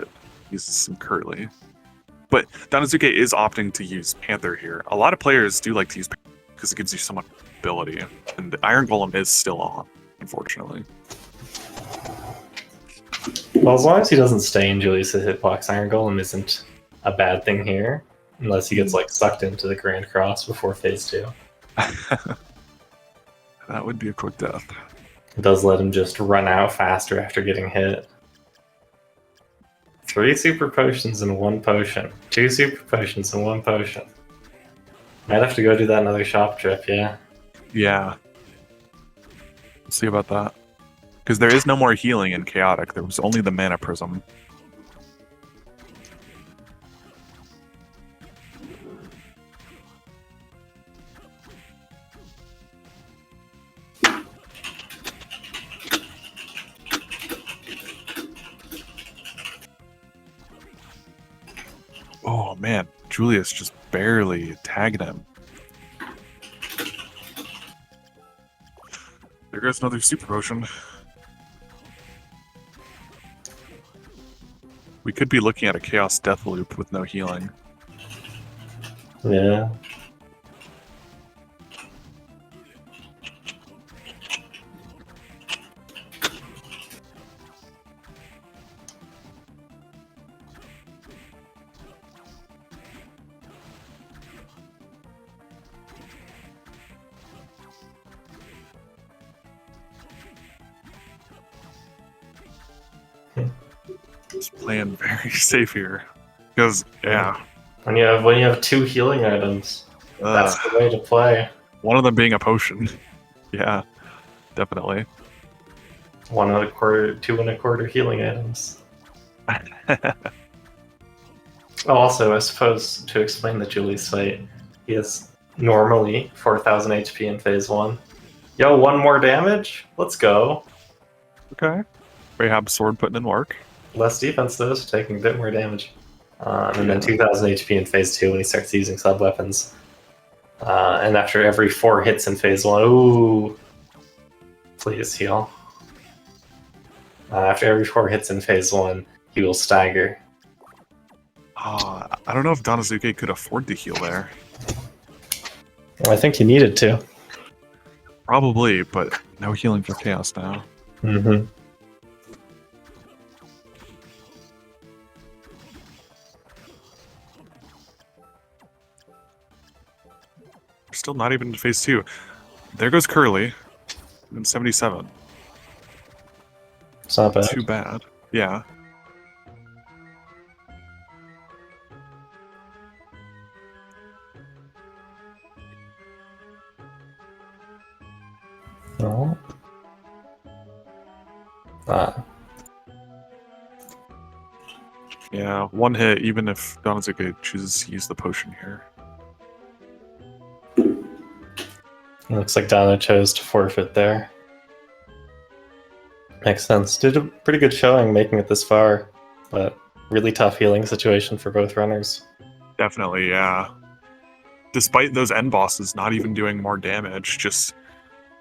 uses some Curly. But Danozuke is opting to use Panther here. A lot of players do like to use Panther because it gives you so much ability. And the Iron Golem is still on, unfortunately. Well, as long as he doesn't stay in Julius' hitbox, Iron Golem isn't a bad thing here. Unless he gets like sucked into the Grand Cross before phase 2. That would be a quick death. It does let him just run out faster after getting hit. 3 super potions and 1 potion. 2 super potions and 1 potion. Might have to go do that another shop trip, yeah. Yeah. Let's see about that. Because there is no more healing in Chaotic. There was only the Mana Prism. Oh man, Julius just barely tagged him. There goes another super potion. We could be looking at a Chaos Death Loop with no healing. Yeah. Just playing very safe here. Because, yeah. When you have 2 healing items, that's the way to play. One of them being a potion. Yeah, definitely. 1 1/4, 2 1/4 healing items. Oh, also, I suppose to explain the Julius fight, he has normally 4,000 HP in phase 1. Yo, 1 more damage? Let's go. Okay. Rahab Sword putting in work. Less defense though, so taking a bit more damage. And then 2,000 HP in phase 2 when he starts using sub weapons. And after every 4 hits in phase 1, ooh, please heal. After every 4 hits in phase 1, he will stagger. I don't know if Danozuke could afford to heal there. Well, I think he needed to. Probably, but no healing for Chaos now. Mm-hmm. We're still not even in phase 2. There goes Curly. In 77. It's not bad. Too bad. Yeah. No. Yeah, 1 hit, even if Danozuke chooses to use the potion here. Looks like Dano chose to forfeit there. Makes sense. Did a pretty good showing making it this far, but really tough healing situation for both runners. Definitely, yeah. Despite those end bosses not even doing more damage, just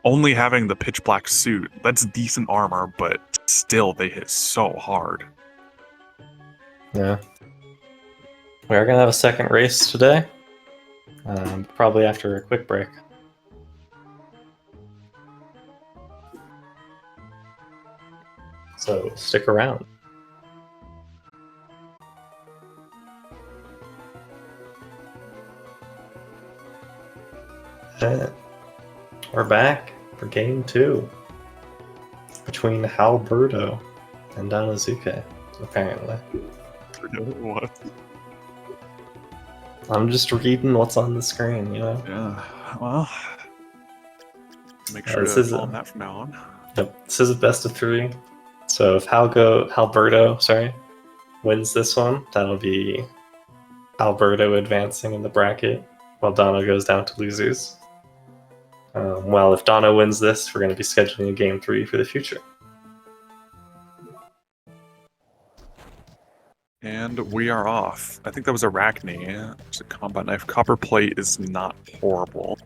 only having the pitch black suit, that's decent armor, but still they hit so hard. Yeah. We are going to have a second race today, probably after a quick break. So stick around. We're back for game 2 between Halberto and Danozuke, apparently. What? I'm just reading what's on the screen, you know? Yeah, well, make sure this to is follow that from now on. Yep, this is a best of 3. So if Halberto wins this one, that'll be Alberto advancing in the bracket, while Dono goes down to losers. Well, if Dono wins this, we're going to be scheduling a game 3 for the future. And we are off. I think that was Arachne. It's a combat knife. Copper plate is not horrible.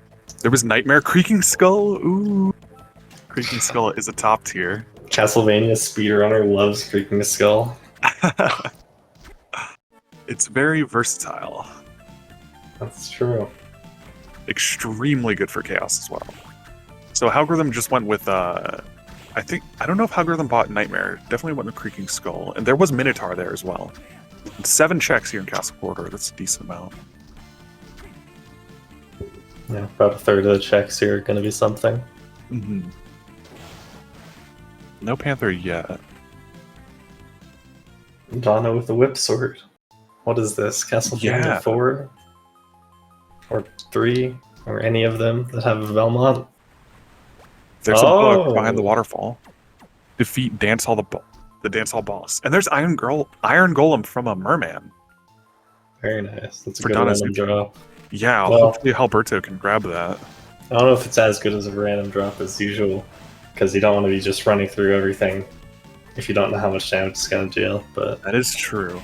There was Nightmare Creaking Skull. Ooh. Creaking Skull is a top tier. Castlevania speedrunner loves Creaking Skull. It's very versatile. That's true. Extremely good for chaos as well. So Halgorithm just went with I don't know if Halgorithm bought Nightmare. Definitely went with Creaking Skull. And there was Minotaur there as well. 7 checks here in Castle Corridor. That's a decent amount. Yeah, about a third of the checks here are going to be something. Mm-hmm. No Panther yet. Donna with the whip sword. What is this? Castlevania 4? Or 3? Or any of them that have a Belmont? There's a book behind the waterfall. Defeat the dance hall boss. And there's Iron Golem from a merman. Very nice. That's a For good Danozuke. random drop. Yeah, Well, hopefully Alberto can grab that. I don't know if it's as good as a random drop as usual, because you don't want to be just running through everything if you don't know how much damage it's going to deal, but That is true.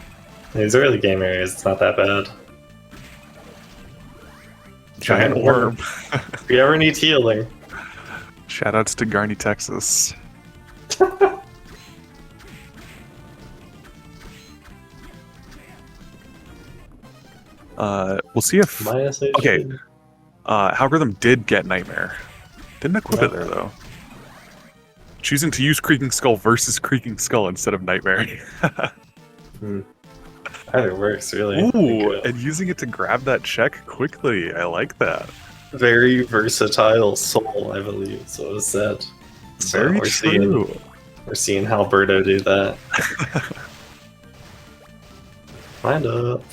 in these early game areas, it's not that bad. Giant worm. If you ever need healing. Shoutouts to Garney, Texas. We'll see if... Minus HP. Okay. Halgorithm did get Nightmare. Didn't equip it there, though. Choosing to use Creaking Skull versus Creaking Skull instead of Nightmare. Either works, really. Ooh, and using it to grab that check quickly. I like that. Very versatile soul, I believe, is what was said. So Very we're true. We're seeing Alberto do that. Wind up.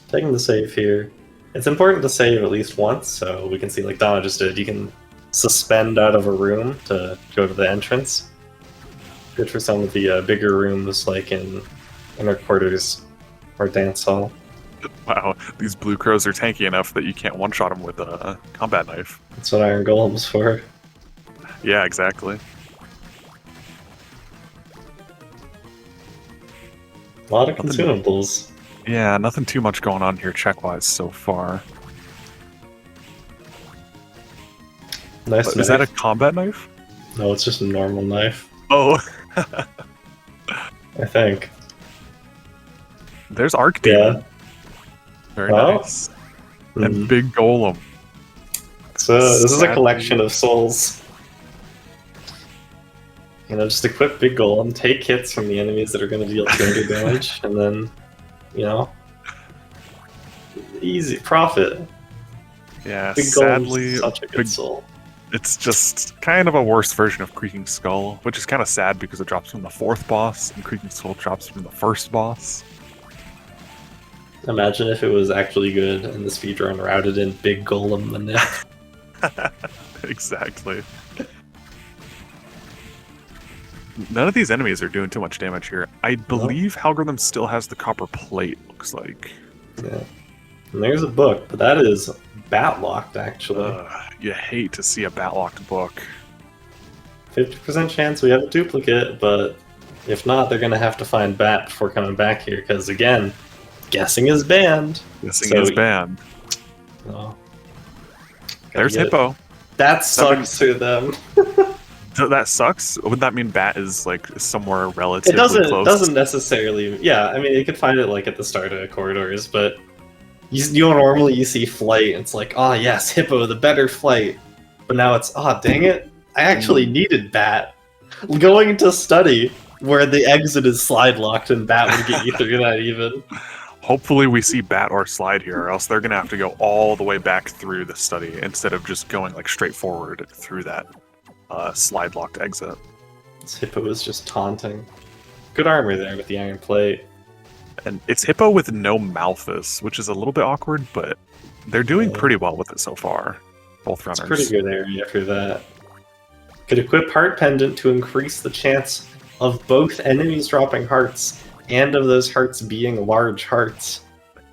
Taking the save here. It's important to save at least once, so we can see, like Donna just did, you can suspend out of a room to go to the entrance. Good for some of the bigger rooms, like in inner quarters or dance hall. Wow, these blue crows are tanky enough that you can't one-shot them with a combat knife. That's what Iron Golem's for. Yeah, exactly. A lot of Nothing- consumables. Yeah, nothing too much going on here check-wise so far. Nice But knife. is that a combat knife? No, it's just a normal knife, Oh, I think. there's Arc Demon. Yeah. Very Oh. nice. And Mhm. Big Golem. So this is a Sadly- collection of souls. You know, just equip Big Golem, take hits from the enemies that are going to deal 200 damage, and then, you know, easy profit. Yeah, Big sadly, Golem's such a good Big- soul. it's just kind of a worse version of Creaking Skull, which is kind of sad because it drops from the 4th boss, and Creaking Skull drops from the 1st boss. Imagine if it was actually good and the speedrun routed in Big Golem the Nip. Exactly. None of these enemies are doing too much damage here. I believe Halgorithm still has the copper plate, looks like. Yeah. And there's a book, but that is bat-locked, actually. You hate to see a bat-locked book. 50% chance we have a duplicate, but if not, they're going to have to find Bat before coming back here, because again, guessing is banned. Guessing So- is banned. Oh. There's Gotta get- Hippo. That sucks to them. So that sucks? Would that mean Bat is like somewhere It relatively close? doesn't necessarily. Yeah, I mean, you could find it like at the start of corridors, but you know, normally you see Flight, and it's like, oh yes, Hippo, the better Flight. But now it's, oh dang it, I actually needed Bat. Going to study where the exit is slide locked, and Bat would get you through that even. Hopefully we see Bat or Slide here, or else they're gonna have to go all the way back through the study instead of just going like straight forward through that slide locked exit. This Hippo is just taunting. Good armor there with the iron plate. And it's Hippo with no Malthus, which is a little bit awkward, but they're doing Yeah. pretty well with it so far. Both It's runners. a pretty good area for that. Could equip Heart Pendant to increase the chance of both enemies dropping hearts and of those hearts being large hearts.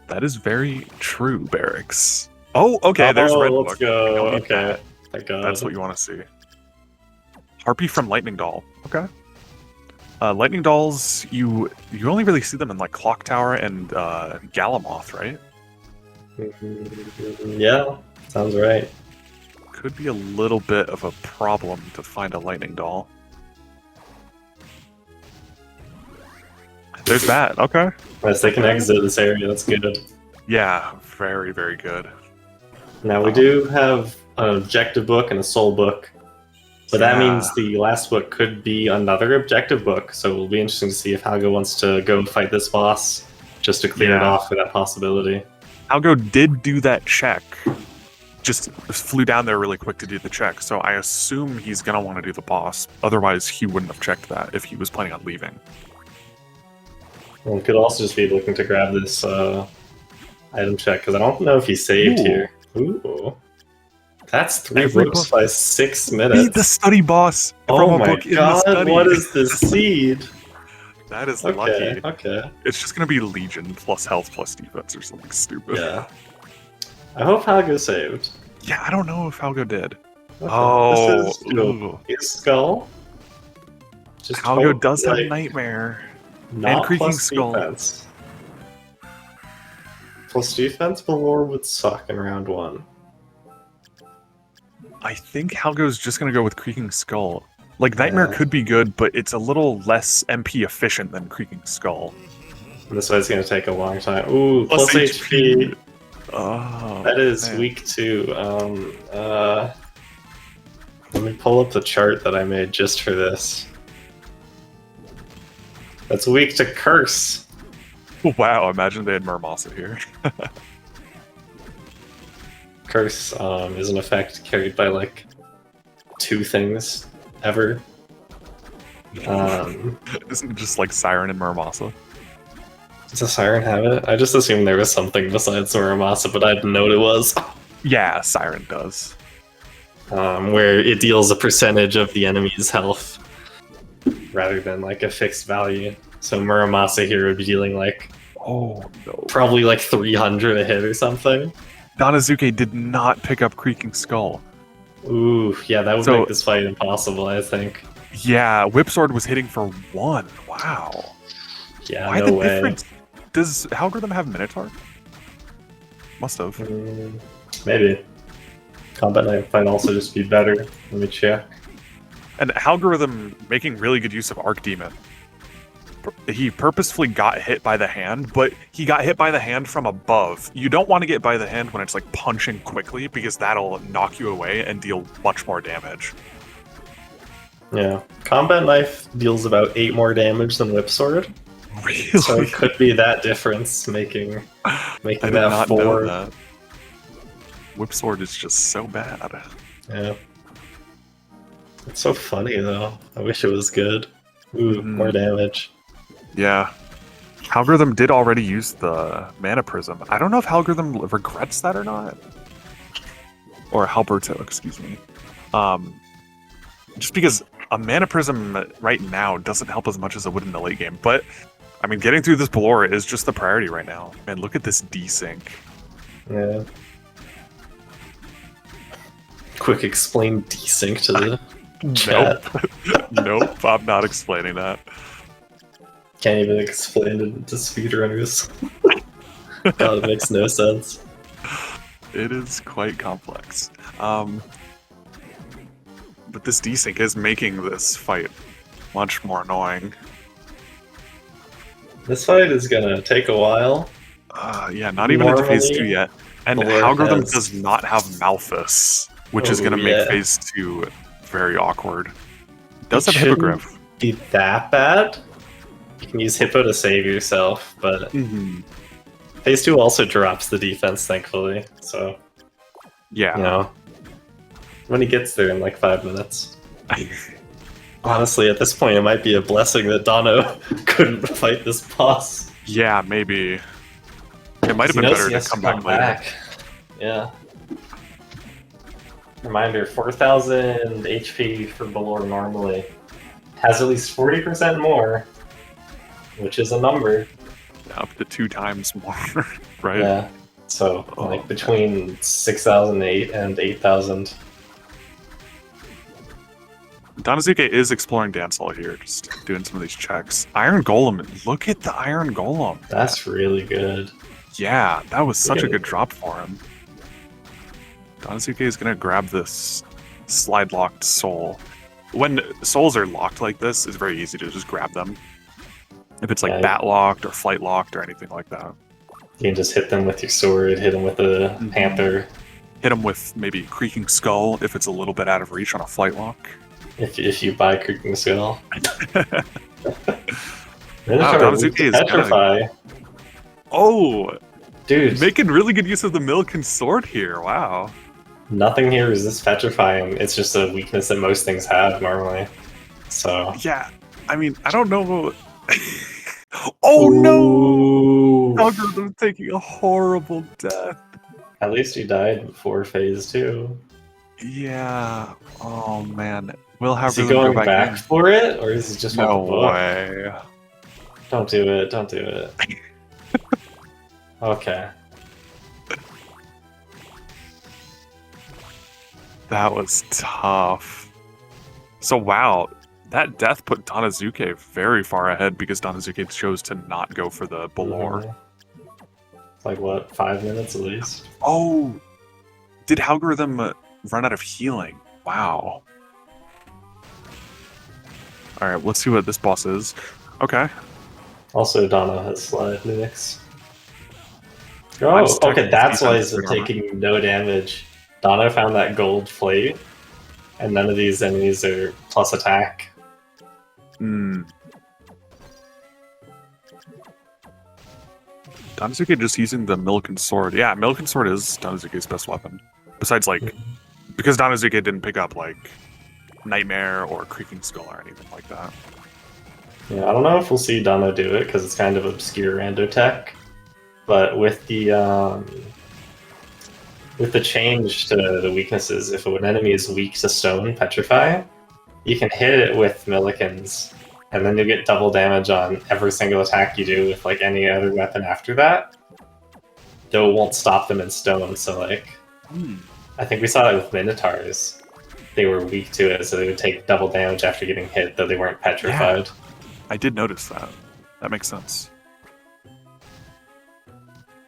That is very true, Barracks. Oh, okay, there's Red let's Book. go. We don't need Okay. that. Thank God. That's what you want to see. Harpy from Lightning Doll. Okay. Lightning Dolls, you only really see them in like Clock Tower and Galamoth, right? Yeah, sounds right. Could be a little bit of a problem to find a Lightning Doll. There's that. Okay. Yes, they can exit this area. That's good. Yeah, very, very good. Now we do have an objective book and a soul book, but that Yeah. means the last book could be another objective book. So it'll be interesting to see if Halgo wants to go fight this boss just to clear it Yeah. off for that possibility. Algo did do that check. Just flew down there really quick to do the check, so I assume he's gonna want to do the boss. Otherwise, he wouldn't have checked that if he was planning on leaving. Well, could also just be looking to grab this item check, because I don't know if he saved Ooh. here. Ooh. That's 3 Every books book- by 6 Be minutes. the study boss from Oh a my book in the god, study. what is this seed? That is Okay, lucky. okay. It's just gonna be Legion plus health plus defense or something stupid. Yeah. I hope Halgo saved. Yeah, I don't know if Algo did. Okay. Oh, This is ooh. his skull. Just Algo does have like, Nightmare. not Creaking plus Skull. defense. Plus defense, Valor would suck in round 1. I think Halgo's just gonna go with Creaking Skull. Like, Nightmare Yeah. could be good, but it's a little less MP efficient than Creaking Skull. And this way's gonna take a long time. Ooh, Plus plus HP. Oh, That is man. weak too. Let me pull up the chart that I made just for this. That's weak to curse. Wow, imagine they had Murmasa here. Curse is an effect carried by like 2 things ever. Isn't it just like Siren and Murmasa? Does a siren have it? I just assumed there was something besides Muramasa, but I didn't know what it was. Yeah, Siren does. Where it deals a percentage of the enemy's health rather than like a fixed value. So Muramasa here would be dealing like Oh, no. probably like 300 a hit or something. Danozuke did not pick up Creaking Skull. Ooh, yeah, that would So- make this fight impossible, I think. Yeah, Whipsword was hitting for 1. Wow. Yeah, Why no the way. difference? Does Halgorithm have Minotaur? Must have. Maybe. Combat Knight might also just be better. Let me check. And Halgorithm making really good use of Arc Demon. He purposefully got hit by the hand, but he got hit by the hand from above. You don't want to get by the hand when it's like punching quickly, because that'll knock you away and deal much more damage. Yeah. Combat Knife deals about 8 more damage than Whip Sword. Really? So it could be that difference making I did that not 4. know that. Whipsword is just so bad. Yeah. It's so funny though. I wish it was good. Ooh, more damage. Yeah. Halgorithm did already use the Mana Prism. I don't know if Halgorithm regrets that or not. Or Halberto, excuse me. Just because a Mana Prism right now doesn't help as much as it would in the late game. But, I mean, getting through this Ballora is just the priority right now. Man, look at this desync. Yeah. Quick explain desync to the chat. Nope, I'm not explaining that. Can't even explain it to speedrunners. God, it makes no sense. It is quite complex. But this desync is making this fight much more annoying. This fight is gonna take a while. Yeah, not even into phase 2 Normally, yet. And Ballora Halgorithm has- does not have Malthus, which is Oh, going to yeah. make phase 2 very awkward. It does It have Hippogriff. Be that bad? You can use Hippo to save yourself, but phase 2 also drops the defense, thankfully. So, Yeah. you know, when he gets there in like 5 minutes. Honestly, at this point, it might be a blessing that Dono couldn't fight this boss. Yeah, maybe. It might have He been knows better he to has come back later. Yeah. Reminder, 4,000 HP for Ballora normally. Has at least 40% more, which is a number. Up to 2 times more, right? Yeah. So, Oh, like, between 6,008 and 8,000. Danozuke is exploring dance hall here, just doing some of these checks. Iron Golem. Look at the Iron Golem. That's really good. Yeah, that was such a Look at good drop for him. Danozuke is going to grab this slide-locked soul. When souls are locked like this, it's very easy to just grab them. If it's like Yeah. bat-locked or flight-locked or anything like that. You can just hit them with your sword, hit them with a panther. Hit them with maybe Creaking Skull if it's a little bit out of reach on a flight lock. If you buy Creaking Skull. Danozuke is Petrify. Oh, Dude, making really good use of the Milliken Sword here. Wow. nothing here resists petrifying. It's just a weakness that most things have normally. So. Yeah, I mean, I don't know. Oh no! Ooh. Algorithm taking a horrible death. At least you died before phase 2. Yeah. Oh man. We'll have Is he to go going back back in. for it, or is he just No want the book? way. Don't do it. Don't do it. Okay. That was tough. So wow, that death put Danozuke very far ahead because Danozuke chose to not go for the Balor. Mhm. It's like what, 5 minutes at least? Oh, did Algorithm run out of healing? Wow. All right, let's see what this boss is. Okay. Also, Donna has slide mix. Mine's Oh, okay, technically that's why he's defensive armor. taking no damage. Donna found that gold plate, and none of these enemies are plus attack. Hmm. Danozuke just using the Milliken Sword. Yeah, Milliken Sword is Danozuke's best weapon. Besides, like, because Danozuke didn't pick up, like, Nightmare or Creaking Skull or anything like that. Yeah, I don't know if we'll see Donna do it because it's kind of obscure rando tech, but with the change to the weaknesses, if an enemy is weak to stone petrify, you can hit it with Millikens, and then you get double damage on every single attack you do with like any other weapon after that. Though it won't stop them in stone, so like I think we saw that with Minotaurs. They were weak to it, so they would take double damage after getting hit, though they weren't petrified. I did notice that. That makes sense.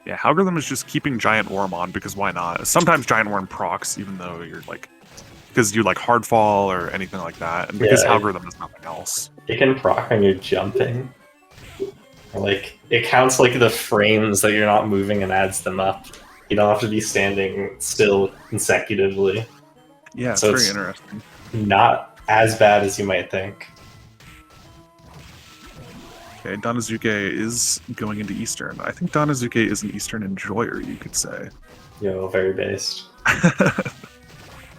Yeah, Algorithm is just keeping Giant Worm on because why not? Sometimes Giant Worm procs, even though you're like, because you like Hardfall or anything like that, and because Yeah. Algorithm is nothing else. It can proc when you're jumping. Like, it counts like the frames that you're not moving and adds them up. You don't have to be standing still consecutively. Yeah, it's So very it's- interesting. Not as bad as you might think. Okay, Danozuke is going into Eastern. I think Danozuke is an Eastern enjoyer, you could say. Yo, very based.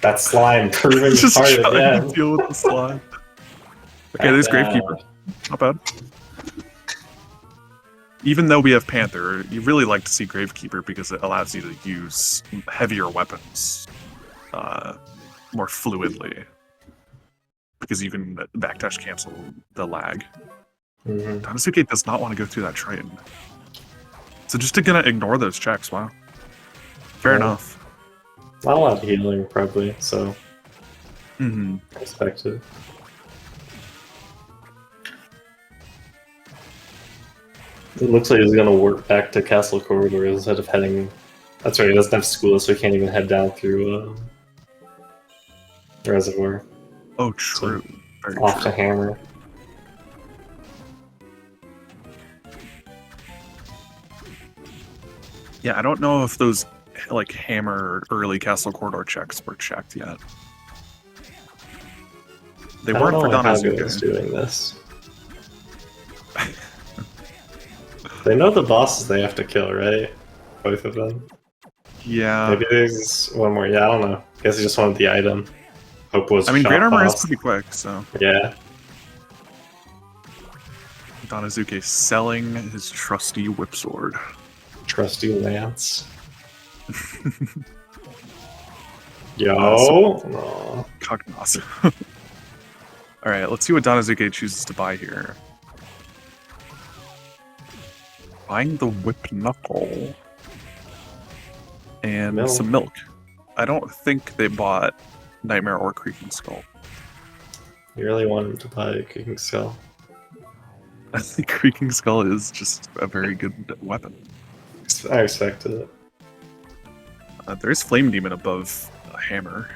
That slime proving Just part of trying it, to deal with the slime. Okay, there's Gravekeeper. Not bad. Even though we have Panther, you really like to see Gravekeeper because it allows you to use heavier weapons more fluidly. Because you can backdash cancel the lag. Mhm. Danozuke does not want to go through that Triton. So just to gonna ignore those checks, wow. Fair Yeah. enough. Not a lot of healing, probably, so Mm-hmm. expected. It looks like he's gonna work back to Castle Corridor instead of heading. That's right, he doesn't have school, so he can't even head down through Reservoir. Oh, true. Very Off true. to Hammer. Yeah, I don't know if those like Hammer early Castle Corridor checks were checked yet. They I don't weren't know for why Halgo's Danozuke. doing this. They know the bosses they have to kill, right? Both of them. Yeah. Maybe there's one more. Yeah, I don't know. Guess he just wanted the item. Hope was. I mean, shot Great Armor is boss. pretty quick, so Yeah. Danozuke selling his trusty whip sword. Trusty Lance. Yo. So- Aw. Cognos. All right, let's see what Danozuke chooses to buy here. Buying the whip knuckle and Milk. some milk. I don't think they bought Nightmare or Creaking Skull. You really want him to buy a Creaking Skull. I think Creaking Skull is just a very good weapon. I respected it. There's Flame Demon above a hammer.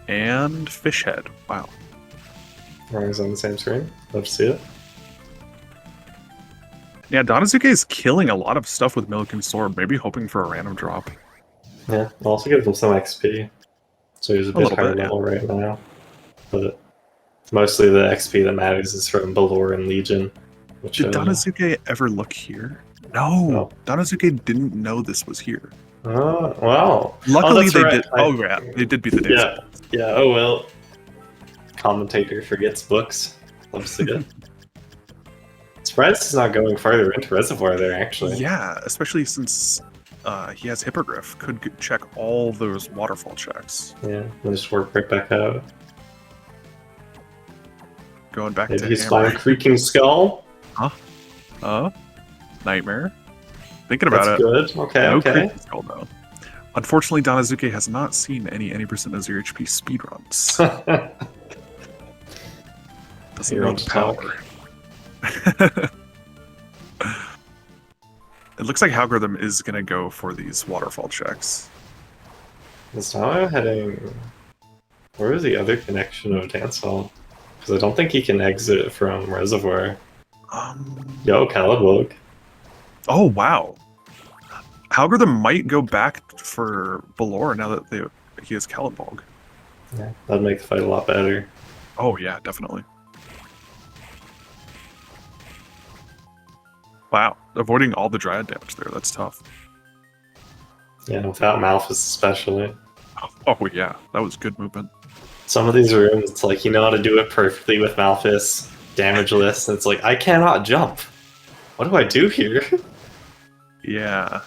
And Fish Head. Wow. Runner's on the same screen. Love to see it. Yeah, Danozuke is killing a lot of stuff with Milliken Sword, maybe hoping for a random drop. Yeah, I'll also give him some XP. So he's a bit little higher bit, yeah. level right now. But mostly the XP that matters is from Balor and Legion. Which, Did Danozuke ever look here? No, No. Danozuke didn't know this was here. wow. Luckily that's they right. did. Oh yeah, they did beat the Days. Yeah, yeah, oh well. Commentator forgets books. Love to see it. Surprised he's not going farther into Reservoir there, actually. Yeah, especially since he has Hippogriff. Could check all those waterfall checks. Yeah, we'll just work right back out. Going back Maybe to he's hammer. flying Creaking Skull. Nightmare. Thinking about That's it. good. Okay, No okay. Creaking Skull though. Unfortunately, Danozuke has not seen any 80% of 0 HP speedruns. Doesn't You know want the to talk? power. It looks like Halgorithm is going to go for these waterfall checks. Is Tama heading... Where is the other connection of Dance Hall? Because I don't think he can exit from Reservoir. Yo, Calibog. Oh, wow. Halgorithm might go back for Balor now that he has Calibog. Yeah, that'd make the fight a lot better. Oh, yeah, definitely. Wow, avoiding all the Dryad damage there, that's tough. Yeah, without Malphus especially. Oh, yeah, that was good movement. Some of these rooms, it's like you know how to do it perfectly with Malphus, damageless, and it's like, I cannot jump. What do I do here? Yeah.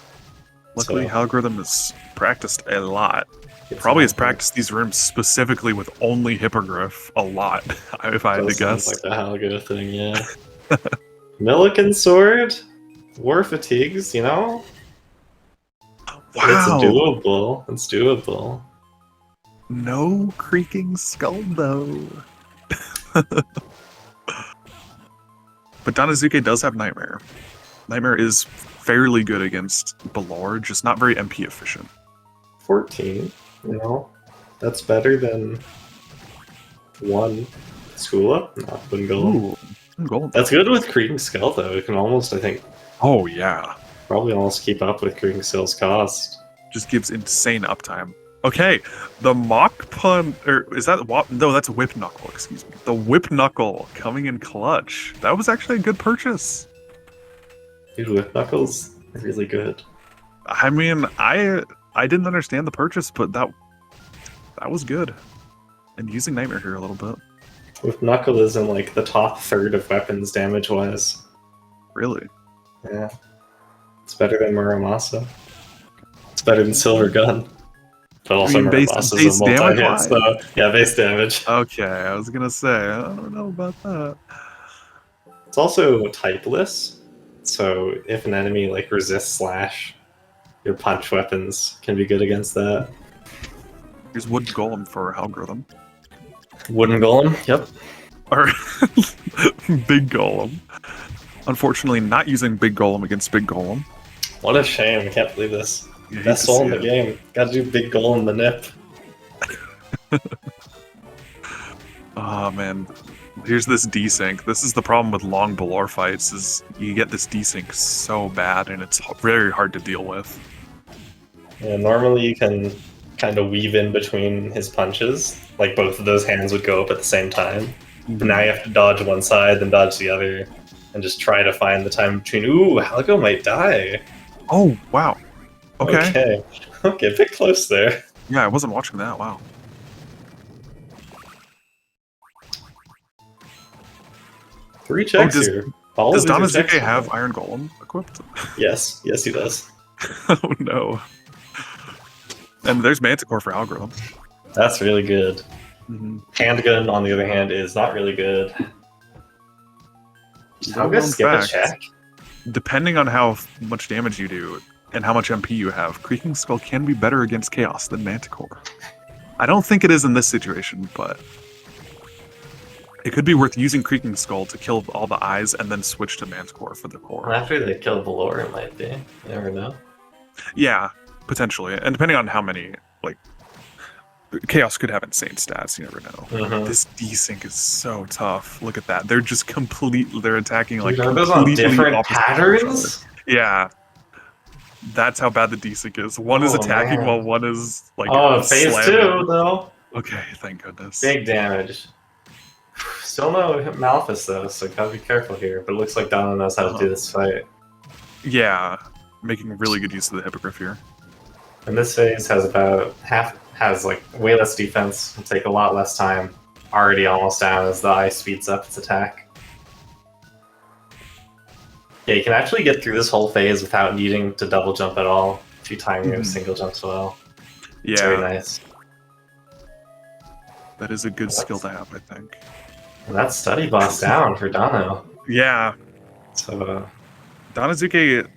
Luckily, So- Halgorithm has practiced a lot. Probably has practiced these rooms specifically with only Hippogriff a lot, if I had to Does sound guess. like the Halgo thing, yeah. Milliken Sword? War Fatigues, you know? It's Wow! doable. It's doable. No Creaking Skull, though. But Danozuke does have Nightmare. Nightmare is fairly good against Balor, just not very MP efficient. 14, you know? That's better than 1 School Up? No, wouldn't go. Ooh, gold. That's good with Creaking Skull, though. It can almost, I think, Oh, yeah. probably almost keep up with Creaking Skull's cost. Just gives insane uptime. Okay, the Mock Pun, or is that, no, that's Whip Knuckle, excuse me. The Whip Knuckle coming in clutch. That was actually a good purchase. Dude, Whip Knuckles are really good. I mean, I didn't understand the purchase, but that was good. And using Nightmare here a little bit. Whip Knuckle is in like the top third of weapons damage-wise. Really. Yeah. It's better than Muramasa. It's better than Silver Gun. But also mean base Muramasa's a multi-hit, damage-wise? so yeah, base damage. Okay, I was gonna say, I don't know about that. It's also typeless, so if an enemy like resists slash, your punch weapons can be good against that. Here's Wood Golem for Halgorithm. Wooden Golem, yep. Or Big Golem. Unfortunately, not using Big Golem against Big Golem. What a shame, I can't believe this. You hate Best to soul in see the it. game. Gotta do Big Golem the nip. Oh man, here's this desync. This is the problem with long Balor fights, is you get this desync so bad and it's very hard to deal with. Yeah, normally you can kind of weave in between his punches. Like both of those hands would go up at the same time. But now you have to dodge one side, then dodge the other, and just try to find the time between. Ooh, Halgo might die. Oh, wow. Okay. Okay, okay, a bit close there. Yeah, I wasn't watching that. Wow. Three checks does- here. All Does of these are Danozuke checks. have Iron Golem equipped? Yes, yes, he does. Oh no. And there's Manticore for Algorithm. That's really good. Mm-hmm. Handgun, on the other hand, is not really good. How Well-known gonna skip a fact. check? Depending on how much damage you do and how much MP you have, Creaking Skull can be better against Chaos than Manticore. I don't think it is in this situation, but It could be worth using Creaking Skull to kill all the eyes and then switch to Manticore for the core. After they kill Valor, it might be. You never know. Yeah, potentially. And depending on how many, like, Chaos could have insane stats, you never know. Mhm. This desync is so tough. Look at that. They're just they're attacking like Dude, are those on completely different opposite from each other. patterns? Yeah. That's how bad the desync is. One is Oh, attacking man. while one is like phase slamming. 2 though. Okay, thank goodness. Big damage. Still no Malphus though, so gotta be careful here. But it looks like Donna knows how to do this fight. Yeah, making really good use of the Hippogriff here. And this phase has like way less defense, will take a lot less time. Already almost down as the eye speeds up its attack. Yeah, you can actually get through this whole phase without needing to double jump at all if you time your single jumps well. Yeah, It's very nice. that is a good skill to have, I think. And that's study boss down for Dano. Yeah, So Danozuke,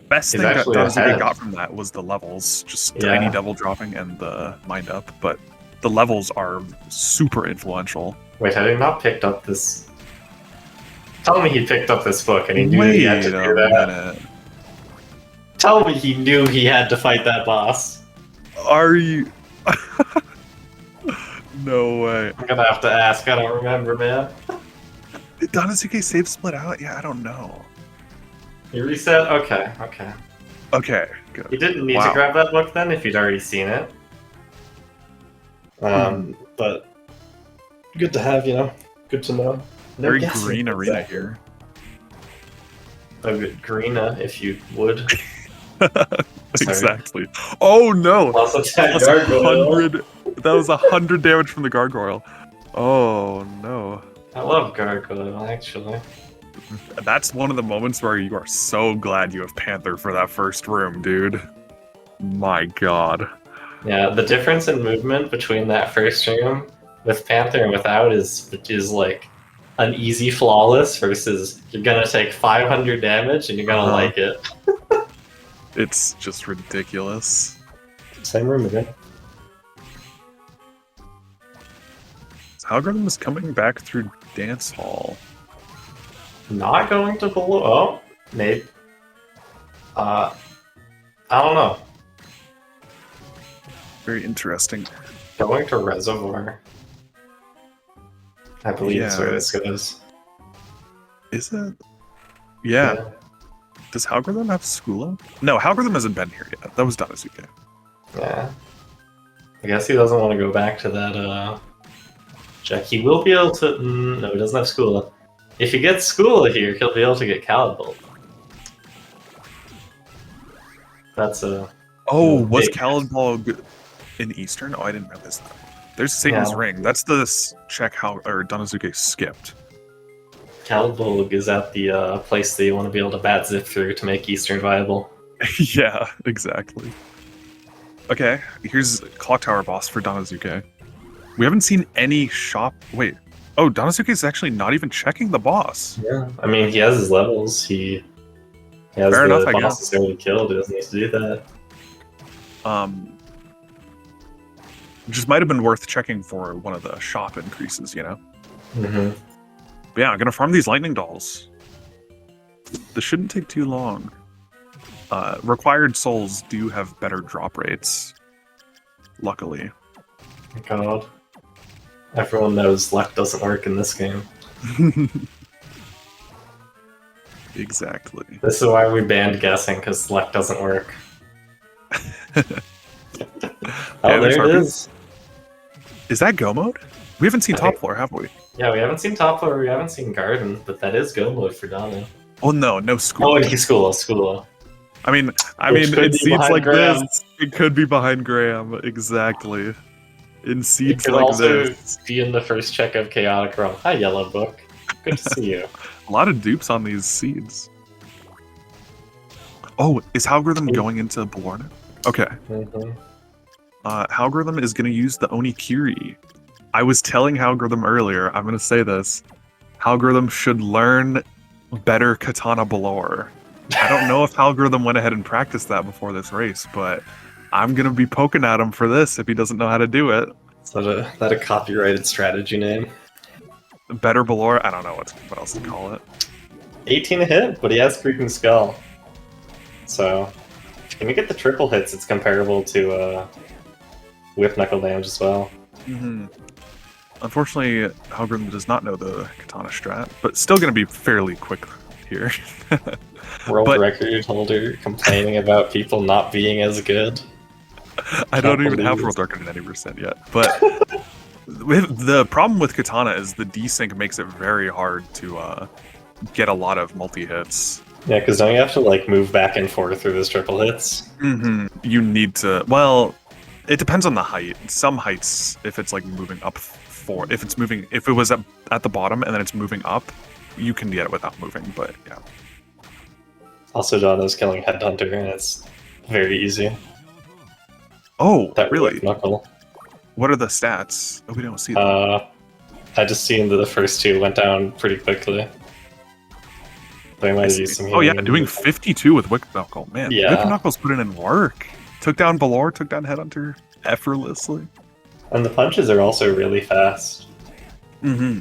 best He's thing that actually Danozuke ahead. got from that was the levels, just Yeah. tiny double dropping and the mind up, but the levels are super influential. wait, had he not picked up this? Tell me he picked up this book and he knew he had to do that. minute. Tell me he knew he had to fight that boss. Are you? No way. I'm gonna have to ask. I don't remember, man. Did Danozuke save split out? Yeah, I don't know. You reset? Okay, okay. Okay, good. You didn't need to Wow. grab that book then if you'd already seen it. But good to have, you know. Good to know. No Very guessing, green arena exactly. here. A bit greener, if you would. Exactly. Oh no! Plus attack That's gargoyle. 100. That was 100 damage from the gargoyle. Oh no. I love gargoyle, actually. That's one of the moments where you are so glad you have Panther for that first room, dude. My god. Yeah, the difference in movement between that first room with Panther and without is like an easy flawless versus you're gonna take 500 damage and you're gonna like it. It's just ridiculous. Same room again. Algorithm is coming back through Dance Hall. Not going to below. Oh, maybe. I don't know. Very interesting. Going to Reservoir. I believe that's where Yeah. this goes. Is it? Yeah. Does Halgorithm have Skula? No, Halgorithm hasn't been here yet. That was Danozuke. Yeah. I guess he doesn't want to go back to that, check. He will be able to... no, he doesn't have Skula. If he gets Skula here, he'll be able to get Calibolt. That's a... Oh, was big- Calibolt in Eastern? Oh, I didn't realize that. There's Satan's Yeah. Ring. That's the check how or Danozuke skipped. Calibolt is at the place that you want to be able to bat zip through to make Eastern viable. Yeah, exactly. Okay, here's Clock Tower boss for Danozuke. We haven't seen any shop. Wait. Oh, Danozuke is actually not even checking the boss. Yeah, I mean, he has his levels. He has Fair the enough, I bosses already killed. He doesn't need to do that. Just might have been worth checking for one of the shop increases, you know? Mm-hmm. But yeah, I'm gonna farm these lightning dolls. This shouldn't take too long. Required souls do have better drop rates. Luckily. God. Everyone knows luck doesn't work in this game. Exactly. This is why we banned guessing, because luck doesn't work. Yeah, Oh, there's there it RP. is. Is that go mode? We haven't seen I top think- floor, have we? Yeah, we haven't seen top floor, we haven't seen garden, but that is go mode for Donna. Oh no school. Oh, and he's Skula. I mean, Which could in be seeds behind like Graham. this, it could be behind Graham. Exactly. In You seeds could like also this, be in the first check of Chaotic Realm. Hi, Yellow Book. Good to see you. a lot of dupes on these seeds. Oh, is Halgorithm going into Balorna? Okay. Mm-hmm. Halgorithm is going to use the Onikiri. I was telling Halgorithm earlier, I'm going to say this. Halgorithm should learn better Katana Balor. I don't know if Halgorithm went ahead and practiced that before this race, but I'm going to be poking at him for this if he doesn't know how to do it. Is that a copyrighted strategy name? Better Belore? I don't know what else to call it. 18 a hit, but he has Creeping Skull. So, when you get the triple hits, it's comparable to Whip Knuckle damage as well. Mm-hmm. Unfortunately, Algorithm does not know the Katana strat, but still going to be fairly quick here. World But- record holder complaining about people not being as good. I don't Can't even have believe world record in any percent yet. But the problem with Katana is the desync makes it very hard to get a lot of multi-hits. Yeah, because don't you have to like move back and forth through those triple hits? Mm-hmm. You need to... Well, it depends on the height. Some heights, if it's like moving up if it was at the bottom and then it's moving up, you can get it without moving, but yeah. Also, Donna's killing Headhunter, and it's very easy. Oh, That really? Whip Knuckle. What are the stats? Oh, we don't see them. I just seen that the first two went down pretty quickly. They might have used some Oh yeah, healing. doing 52 with Whip Knuckle. Man, Yeah. Whip Knuckle's putting in work. Took down Valor, took down Headhunter effortlessly. And the punches are also really fast. Mm-hmm.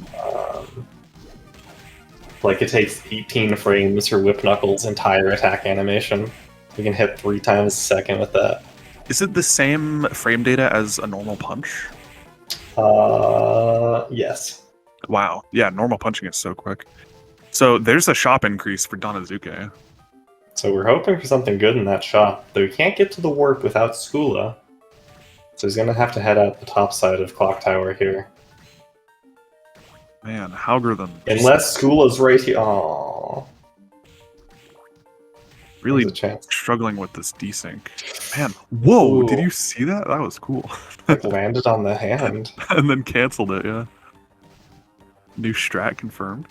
Like, it takes 18 frames for Whip Knuckle's entire attack animation. You can hit 3 times a second with that. Is it the same frame data as a normal punch? Yes. Wow. Yeah, normal punching is so quick. So there's a shop increase for Danozuke. So we're hoping for something good in that shop, though we can't get to the warp without Skula. So he's gonna have to head out the top side of Clock Tower here. Man, algorithm. Unless Skula's right here. Aww. Really There's a chance. struggling with this desync. Man, whoa, Ooh. did you see that? That was cool. Like, landed on the hand. And then canceled it, yeah. New strat confirmed.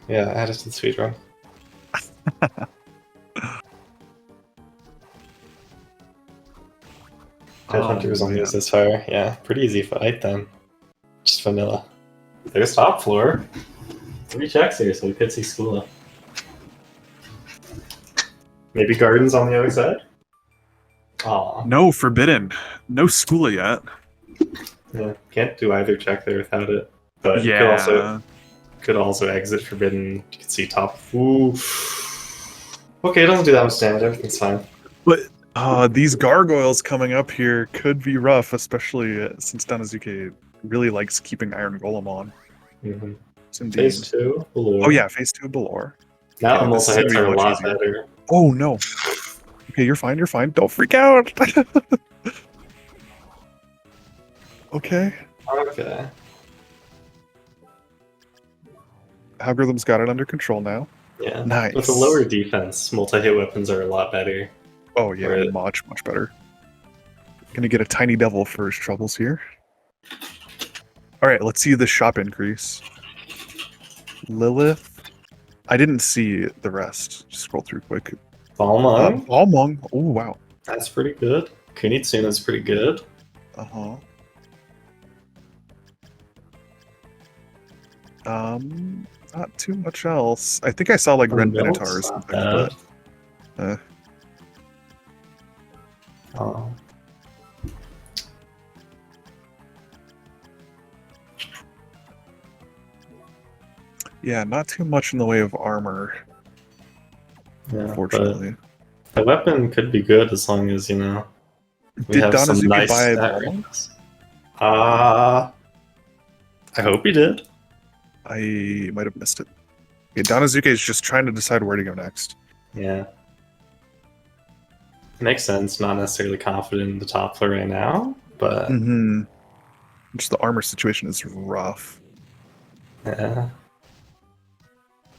Yeah, add it to the speedrun. Headhunter was only yeah. this far. Yeah, pretty easy fight then. Just vanilla. There's top floor. 3 checks here, so we could see Skula. Maybe Gardens on the other side? Aw. No, forbidden. No Skula yet. Yeah, can't do either check there without it. But Yeah. could also exit Forbidden. You can see top. Ooh. Okay, it doesn't do that much damage. Everything's fine. But These gargoyles coming up here could be rough, especially since Danozuke really likes keeping Iron Golem on. Mm-hmm. Yes, indeed. Phase 2, below. Oh yeah, phase 2 Belore. Now the Yeah, this is multi-hits gonna are be a much lot easier. better. Oh no. Okay, you're fine, you're fine. Don't freak out. Okay. Okay. Algorithm's got it under control now. Yeah. Nice. With a lower defense, multi-hit weapons are a lot better. Oh yeah, Right. much better. Gonna get a tiny devil for his troubles here. Alright, let's see the shop increase. Lilith. I didn't see the rest. Just scroll through quick. Balmung, Balmung. Oh wow. that's pretty good. Kunitsuna's pretty good. Uh-huh. Not too much else. I think I saw like Red Milk's Minotaur or not something, bad. but Oh. yeah, not too much in the way of armor, Yeah, unfortunately. but the weapon could be good as long as, you know, we Did have some Danozuke nice buy stat Balmung? ratings. I hope he did. I might have missed it. Okay, Danozuke is just trying to decide where to go next. Yeah. Makes sense. Not necessarily confident in the top floor right now, but Mm-hmm. Just the armor situation is rough. yeah.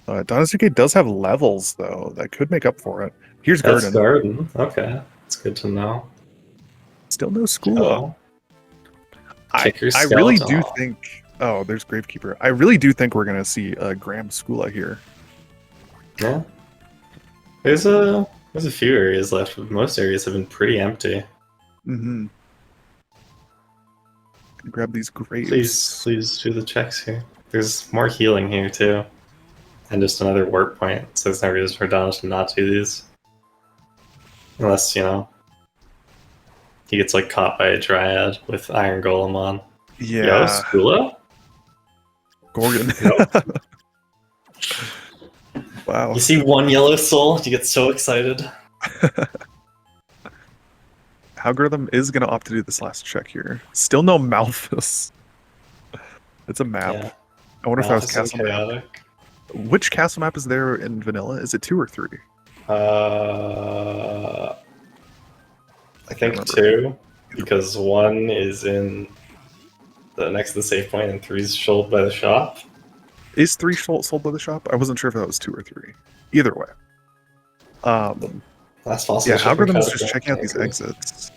Danozuke does have levels, though, that could make up for it. Here's That's Garden. Garden. Okay. That's good to know. Still no school. Oh. I Kicker really do skeleton. think... Oh, there's Gravekeeper. I really do think we're going to see Graham Skula here. Yeah. There's a few areas left, but most areas have been pretty empty. Mm-hmm. Grab these graves. Please do the checks here. There's more healing here too. And just another warp point, so there's no reason for Donald to not do these. Unless, you know, he gets like caught by a Dryad with Iron Golem on. Yeah. Yo, Skula? Gorgon. Wow. You see one yellow soul, you get so excited. Algorithm is going to opt to do this last check here. Still no Malthus. It's a map. Yeah. I wonder if that was Malthus and castle map. chaotic. Which castle map is there in vanilla? Is it 2 or 3? I think remember. 2, because 1 is in the next to the save point, and 3 is sold by the shop. Is 3 sold by the shop? I wasn't sure if that was 2 or 3. Either way. Last fossil Yeah, ship Algorithm is encounter. just checking out these exits.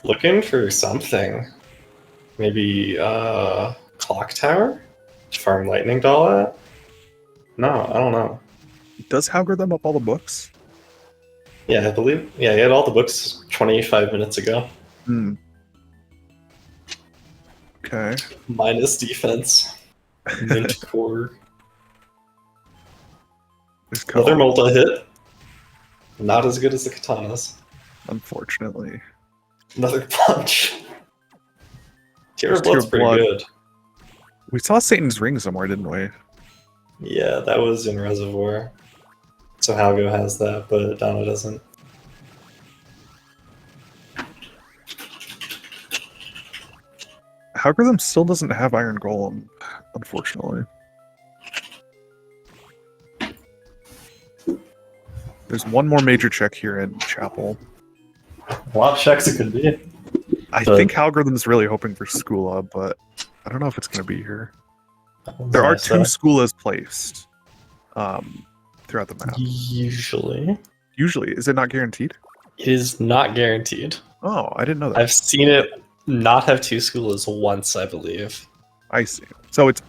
Looking for something. Maybe clock tower? To farm lightning doll at? No, I don't know. Does Algorithm up all the books? Yeah, I believe. Yeah, he had all the books 25 minutes ago. Hmm. Okay. Minus defense. Mint core. There's Another Cole, multi hit. Not as good as the katanas. unfortunately. Another punch. Tear There's of Blood's Tear of pretty Blood. good. We saw Satan's ring somewhere, didn't we? Yeah, that was in Reservoir. So Halgo has that, but Donna doesn't. Algorithm still doesn't have Iron Golem, unfortunately. There's one more major check here in Chapel. A lot of checks it could be. I But- think Algorithm's really hoping for Skula, but I don't know if it's going to be here. There are 2 Skulas placed throughout the map. Usually. Usually, is it not guaranteed? It is not guaranteed. Oh, I didn't know that. I've seen it not have 2 schools once, I believe. I see. So it's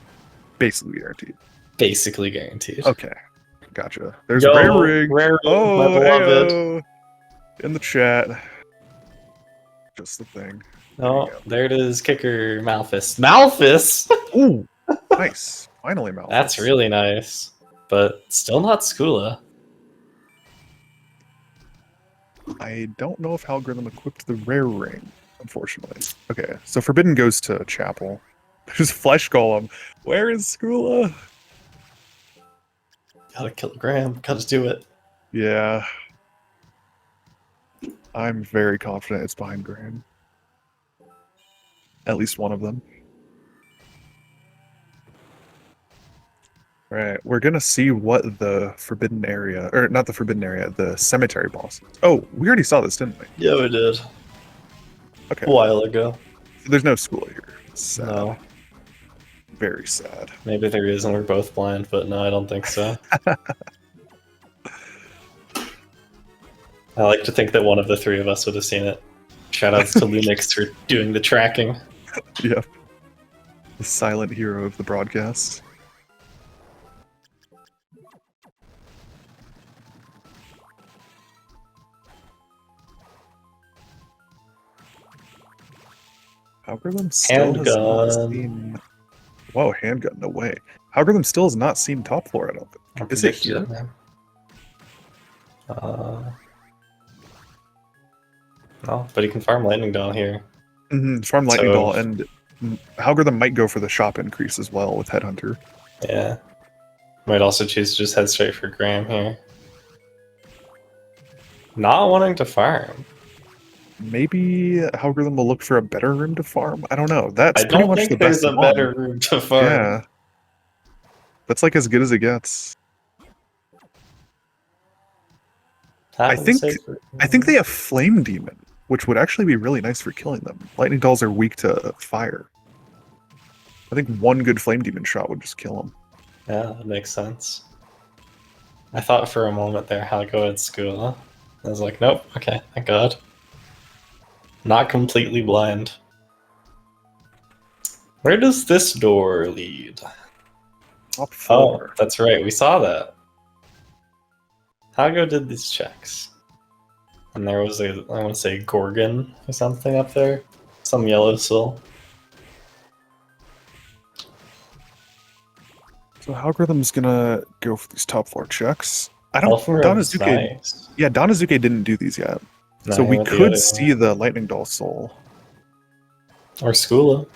basically guaranteed. Basically guaranteed. Okay, gotcha. There's Yo, Rare Rig. Rare Rig, Oh, my beloved. ayo. In the chat. Just the thing. Oh, you go. there it is, kicker Malthus. Malthus? Ooh, nice. Finally, Malthus. That's really nice. But still not Skula. I don't know if Algorithm equipped the Rare Ring, unfortunately. Okay, so Forbidden goes to Chapel. There's Flesh Golem. Where is Skula? Gotta kill Graham, gotta do it. Yeah. I'm very confident it's behind Graham. At least one of them. Alright, we're gonna see what the Forbidden Area, or not the Forbidden Area, the Cemetery boss is. Oh, we already saw this, didn't we? Yeah, we did. Okay, A while ago. so there's no Skula here. Sad. No. Very sad. Maybe there is and we're both blind, but no, I don't think so. I like to think that one of the 3 of us would have seen it. Shoutouts to Lumix for doing the tracking. Yeah. The silent hero of the broadcast. Algorithm still has not Handgun. seen... Whoa, handgun, no way. Algorithm still has not seen top floor, I don't think. Is it here? Man. No, but he can farm lightning down here. Farm Lightning So- Ball, and Algorithm might go for the shop increase as well with Headhunter. Yeah. Might also choose to just head straight for Graham here. Not wanting to farm. Maybe Algorithm will look for a better room to farm? I don't know. That's I pretty don't much think the there's best a one. better room to farm. Yeah. That's like as good as it gets. I think they have Flame Demon, which would actually be really nice for killing them. Lightning Dolls are weak to fire. I think one good Flame Demon shot would just kill them. Yeah, that makes sense. I thought for a moment there how to go at school. I was like, nope, okay, thank God. Not completely blind. Where does this door lead? Top Oh, floor. that's right, we saw that. Hago did these checks. And there was a, I want to say, Gorgon or something up there. Some yellow soul. So Algorithm's gonna go for these top floor checks. I don't. Elfin Robe's Danozuke. nice. Yeah, Danozuke didn't do these yet, No, so he we went the could other see way. the Lightning Doll soul. Or Skula.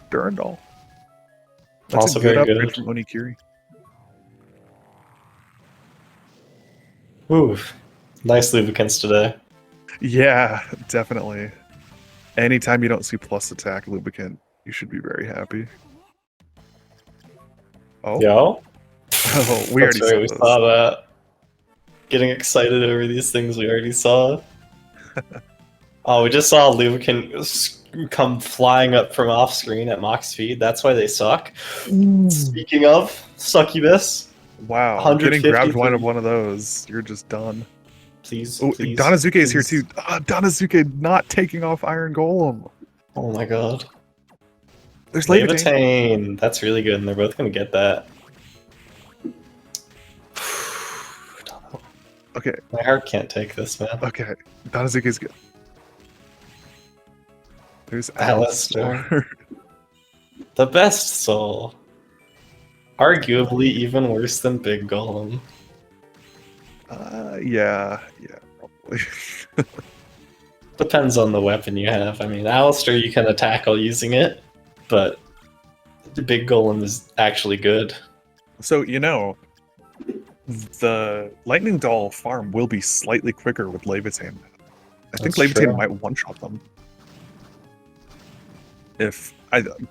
Durandal. That's Also a good very upgrade good. from Onikiri. Ooh, nice lubricants today. Yeah, definitely. Anytime you don't see plus attack lubricant, you should be very happy. Oh, Yo, oh, we that's already right. saw We this. saw that. Getting excited over these things we already saw. Oh, we just saw a lubricant come flying up from off screen at max speed. That's why they suck. Speaking of succubus, Wow, getting 150 grabbed for- one of those, you're just done. please, Oh, please. Danozuke is here please. too. Danozuke not taking off Iron Golem. Oh my god. There's Levitain. Levitain. That's really good, and they're both gonna get that. Okay, My heart can't take this, man. okay. Danozuke is good. There's Alistair. Alistair. The best soul. Arguably even worse than Big Golem. Yeah, probably. Depends on the weapon you have. I mean, Alistair you can tackle using it, but the Big Golem is actually good. So, the Lightning Doll farm will be slightly quicker with Levitain. I think That's Levitain true. might one-shot them.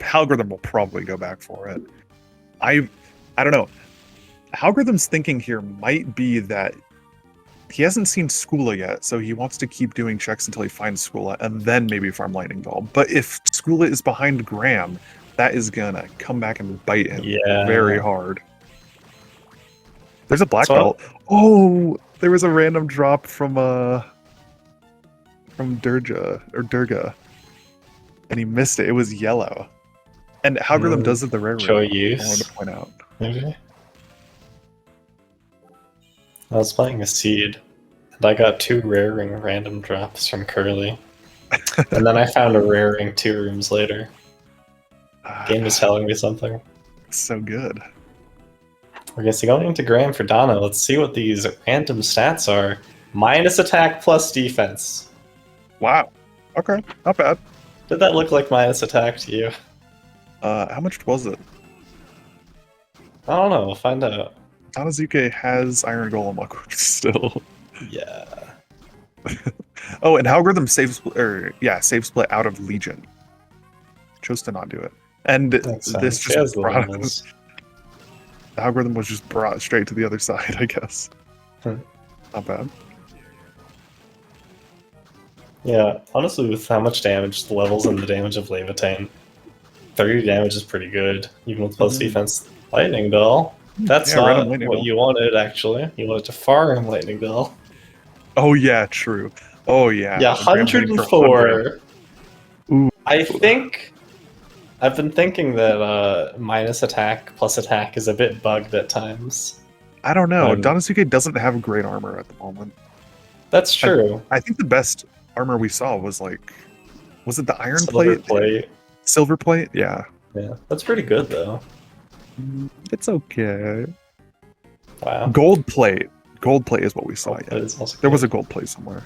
Halgorithm will probably go back for it. I don't know. Halgorithm's thinking here might be that he hasn't seen Skula yet, so he wants to keep doing checks until he finds Skula, and then maybe farm Lightning Doll. But if Skula is behind Graham, that is gonna come back and bite him very hard. There's a black belt. Oh, there was a random drop from Durga, and he missed it. It was yellow. And Halgorithm does it the rare Show route, I use. wanted to point out. Maybe. I was playing a seed, and I got 2 rare ring random drops from Curly. And then I found a rare ring 2 rooms later. Game was telling me something. So good. Okay, so going into Graham for Donna, let's see what these random stats are. Minus attack plus defense. Wow. Okay, not bad. Did that look like minus attack to you? How much was it? I don't know, we'll find out. Danozuke has Iron Golem luck still. Yeah. Oh, and Halgorithm save split out of Legion. Chose to not do it. And this just brought us. The Algorithm was just brought straight to the other side, I guess. Not bad. Yeah, honestly, with how much damage, the levels and the damage of Levitain, 30 damage is pretty good, even with plus defense. Lightning Bell. That's not what you wanted, actually. You wanted to farm Lightning Bell. Oh, yeah, true. Oh, yeah. Yeah, 104. Ooh. I think... I've been thinking that minus attack, plus attack is a bit bugged at times. I don't know. Danozuke doesn't have great armor at the moment. That's true. I think the best armor we saw was like... Was it the iron Silver plate? Silver plate? Yeah. Yeah, that's pretty good, though. It's okay. Wow. Gold plate. Gold plate is what we saw. Yeah. There was a gold plate somewhere.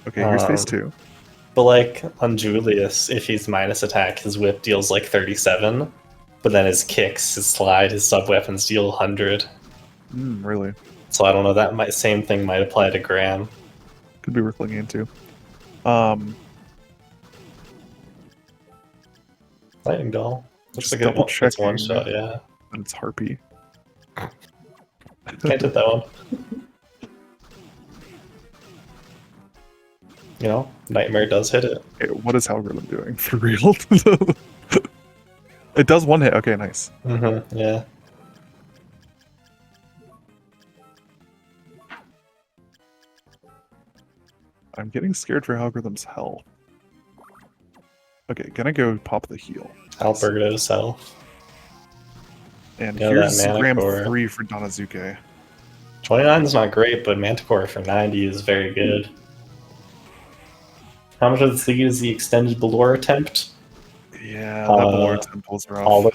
Okay, here's phase 2. But like on Julius, if he's minus attack, his whip deals like 37, but then his kicks, his slide, his sub weapons deal 100. Really? So I don't know. That same thing might apply to Graham. Could be worth looking into. Lightning Doll. Looks Just like double it's one shot. Yeah. And it's Harpy. Can't hit that one. You know, Nightmare does hit it. Okay, what is Halgorithm doing? For real? It does one hit. Okay, nice. Yeah. I'm getting scared for Halgoritm's health. Okay, gonna go pop the heal. Alberto's health. And Yeah, here's that gram Manticore. 3 for Danozuke. 29 is not great, but Manticore for 90 is very good. How much of this lead is the extended Belore attempt? Yeah, that Belore temple's rough. All of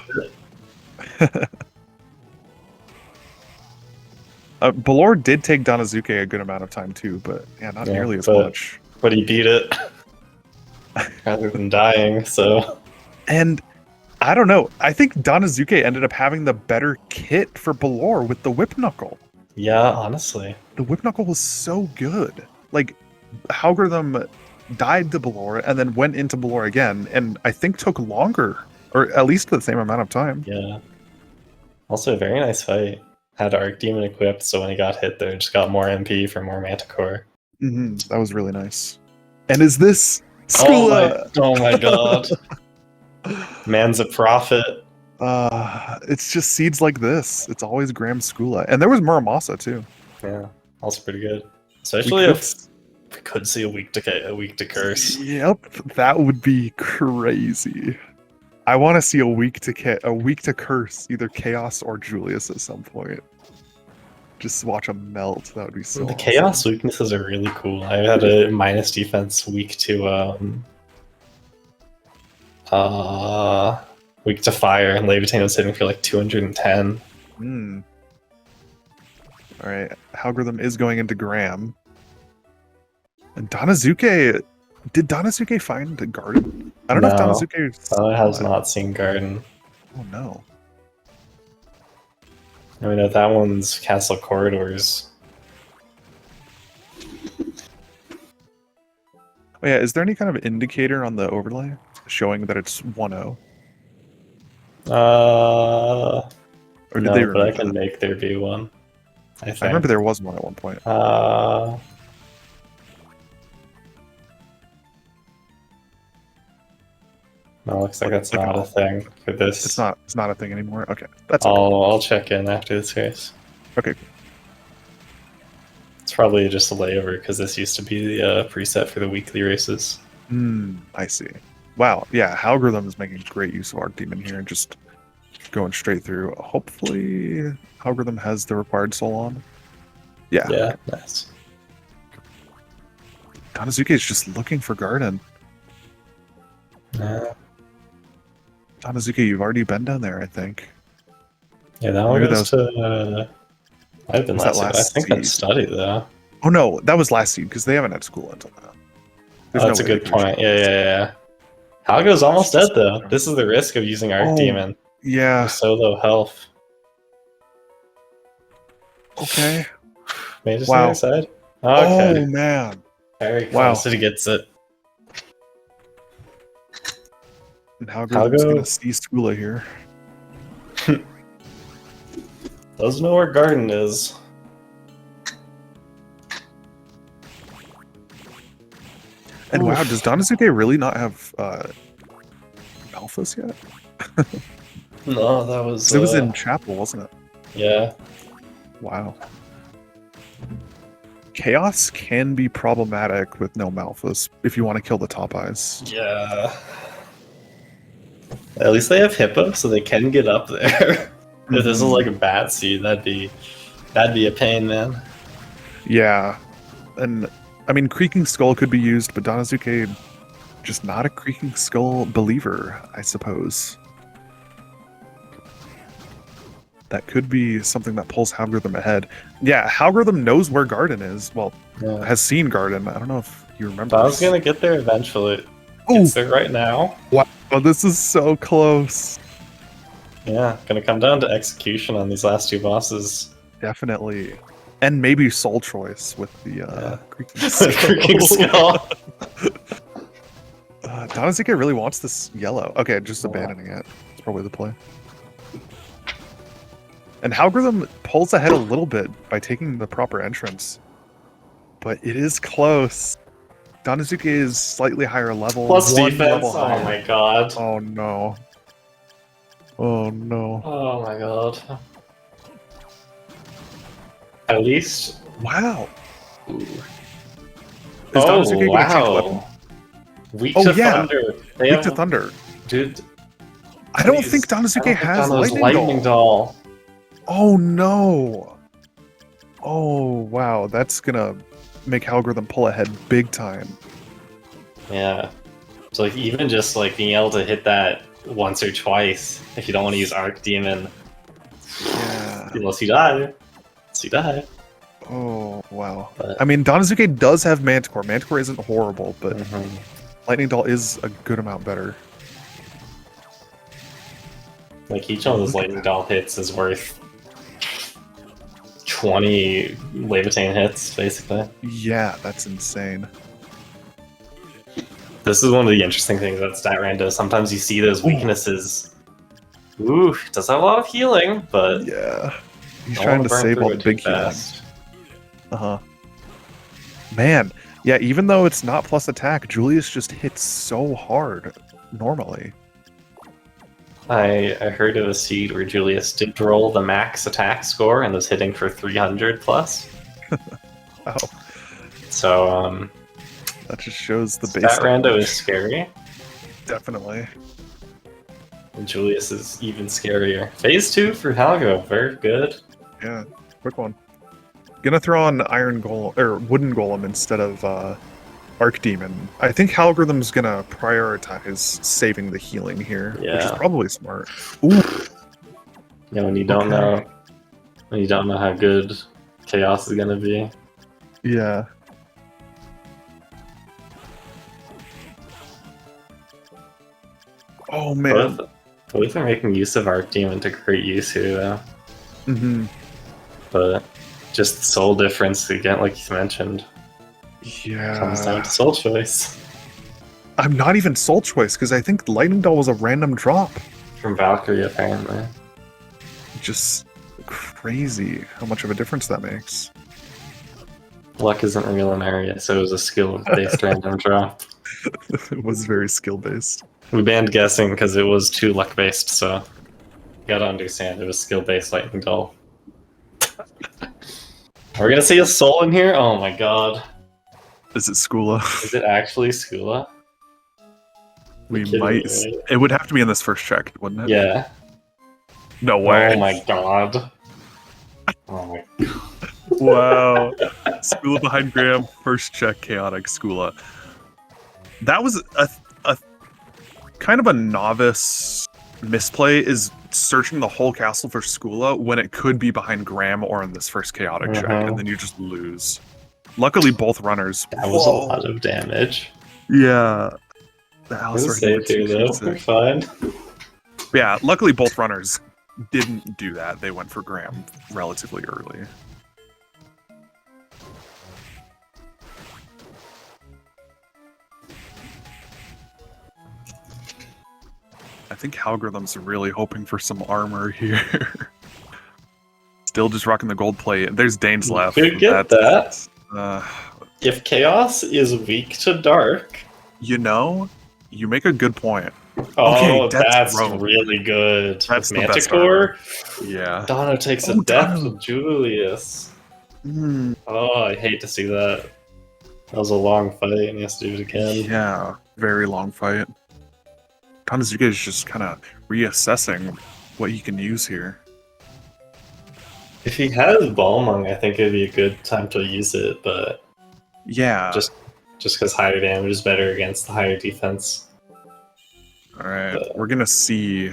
it. Belore did take Danozuke a good amount of time too, but yeah, not nearly as much. But he beat it rather than dying, so... And I don't know. I think Danozuke ended up having the better kit for Balor with the Whip Knuckle. Yeah, honestly. The Whip Knuckle was so good. Like, Halgorithm died to Balor and then went into Balor again, and I think took longer, or at least the same amount of time. Yeah. Also, a very nice fight. Had Arc Demon equipped, so when he got hit there, just got more MP for more Manticore. That was really nice. And is this Skula? Oh my god. Man's a prophet. It's just seeds like this. It's always Graham Skula. And there was Muramasa too. Yeah, also pretty good. Especially if we could see a week to curse. Yep, that would be crazy. I want to see a week to curse either Chaos or Julius at some point. Just watch them melt. That would be so The awesome. Chaos weaknesses are really cool. I had a minus defense weak to fire, and Levitain was hitting for like 210. Alright, Halgorithm is going into Graham. And Danozuke... Did Danozuke find a garden? I don't know if Danozuke... I has not seen garden. Oh no. I mean, that one's Castle Corridors. Oh yeah, is there any kind of indicator on the overlay showing that it's 1-0? Or did no, they but I remove can that? make there be one. I think. I remember there was one at one point. No, looks like that's not a thing for this. It's not a thing anymore. Okay, that's okay. I'll check in after this race. Okay. It's probably just a layover because this used to be the preset for the weekly races. I see. Wow. Yeah, Halgorithm is making great use of Arc Demon here and just going straight through. Hopefully, Halgorithm has the required soul on. Yeah. Yeah, nice. Danozuke is just looking for garden. Yeah. Danozuke, you've already been down there, I think. Yeah, that one goes to. I've been last. I think that's study though. Oh no, that was last seed because they haven't had school until now. That's a good point. Yeah. Halgo's almost dead though. This is the risk of using Arc Demon. Yeah. Solo health. Okay. Mage is on the other side. Okay. Oh man. Very close. He gets it. And Halgo's gonna see Skula here. Doesn't know where garden is. And wow, does Danozuke really not have Malphus yet? No, that was. It was in Chapel, wasn't it? Yeah. Wow. Chaos can be problematic with no Malphus if you want to kill the top eyes. Yeah. At least they have Hippo, so they can get up there. If this is like a bat seed, that'd be a pain, man. Yeah, and I mean, Creaking Skull could be used, but Danozuke just not a Creaking Skull believer, I suppose. That could be something that pulls Halgorithm ahead. Yeah, Halgorithm knows where Garden is. Well, has seen Garden. I don't know if you remember. I was gonna get there eventually. Ooh. It's there right now. Wow, this is so close. Yeah, gonna come down to execution on these last two bosses. Definitely. And maybe Soul Choice with the Creaking Skull. Danozuke really wants this yellow. Okay, just abandoning it. It's probably the play. And Halgorithm pulls ahead a little bit by taking the proper entrance. But it is close. Danozuke is slightly higher level. Plus defense. Oh my god. Oh no. Oh no. Oh my god. At least. Wow. Ooh. Is Danozuke going to change weapon? Weak to Thunder. Weak to Thunder. Dude. I don't think Danozuke has Lightning Doll. Oh no. Oh wow. That's gonna make Halgorithm pull ahead big time. Yeah. So like even just like being able to hit that once or twice if you don't want to use Arc Demon. Yeah. Unless you die. Oh wow. But, I mean, Danozuke does have Manticore. Manticore isn't horrible, but Lightning Doll is a good amount better. Like each one of those lightning doll hits is worth 20 Levitain hits, basically. Yeah, that's insane. This is one of the interesting things about Stat Rando. Sometimes you see those weaknesses. Ooh, it does have a lot of healing, but Yeah. He's don't trying wanna to burn save through all it the too big healing. fast. Uh-huh. Man, yeah, even though it's not plus attack, Julius just hits so hard normally. I heard of a seed where Julius did roll the max attack score and was hitting for 300 plus. Oh, So, that just shows the base. Stat Rando damage. is scary. Definitely. And Julius is even scarier. Phase 2 for Halgo, very good. Yeah, quick one. Gonna throw on Iron Golem or Wooden Golem instead of Archdemon. I think Halgorithm's gonna prioritize saving the healing here, which is Yeah. probably smart. Ooh, Yeah, when you don't Okay. know how good Chaos is gonna be. yeah. Oh man. Both are making use of Archdemon to great use here, though. Mm-hmm. But just the soul difference again, like you mentioned, comes down Yeah. to soul choice. I'm not even soul choice because I think Lightning Doll was a random drop. From Valkyrie, apparently. Just crazy how much of a difference that makes. Luck isn't real in Aria, so it was a skill-based random drop. It was very skill based. We banned guessing because it was too luck-based, so you gotta understand it was skill-based lightning doll. We're gonna see a soul in here? Oh my god. Is it Skula? Is it actually Skula? We kidding might. me, right? It would have to be in this first check, wouldn't it? Yeah. No way. Oh my god. Oh my god. Wow. Skula behind Graham, first check, chaotic Skula. That was a kind of a novice misplay, is searching the whole castle for Skula when it could be behind Graham or in this first chaotic check, Mhm. and then you just lose. Luckily, both runners. That was a lot of damage. Yeah. The It Alice was safe here though. We're fine. Yeah, luckily both runners didn't do that. They went for Graham relatively early. I think Halgorithm's really hoping for some armor here. Still just rocking the gold plate. There's Dane's left. Could get that. Uh, If Chaos is weak to Dark, you know, you make a good point. oh, Okay, that's rogue. really good. That's With the best Manticore, Yeah. Dano takes a Oh, death Dano. with Julius. Mm, Oh, I hate to see that. That was a long fight, and he has to do it again. yeah, very long fight. Danozuke is just kind of reassessing what he can use here. If he has Balmung, I think it'd be a good time to use it, but Yeah. just because higher damage is better against the higher defense. All right, we're gonna see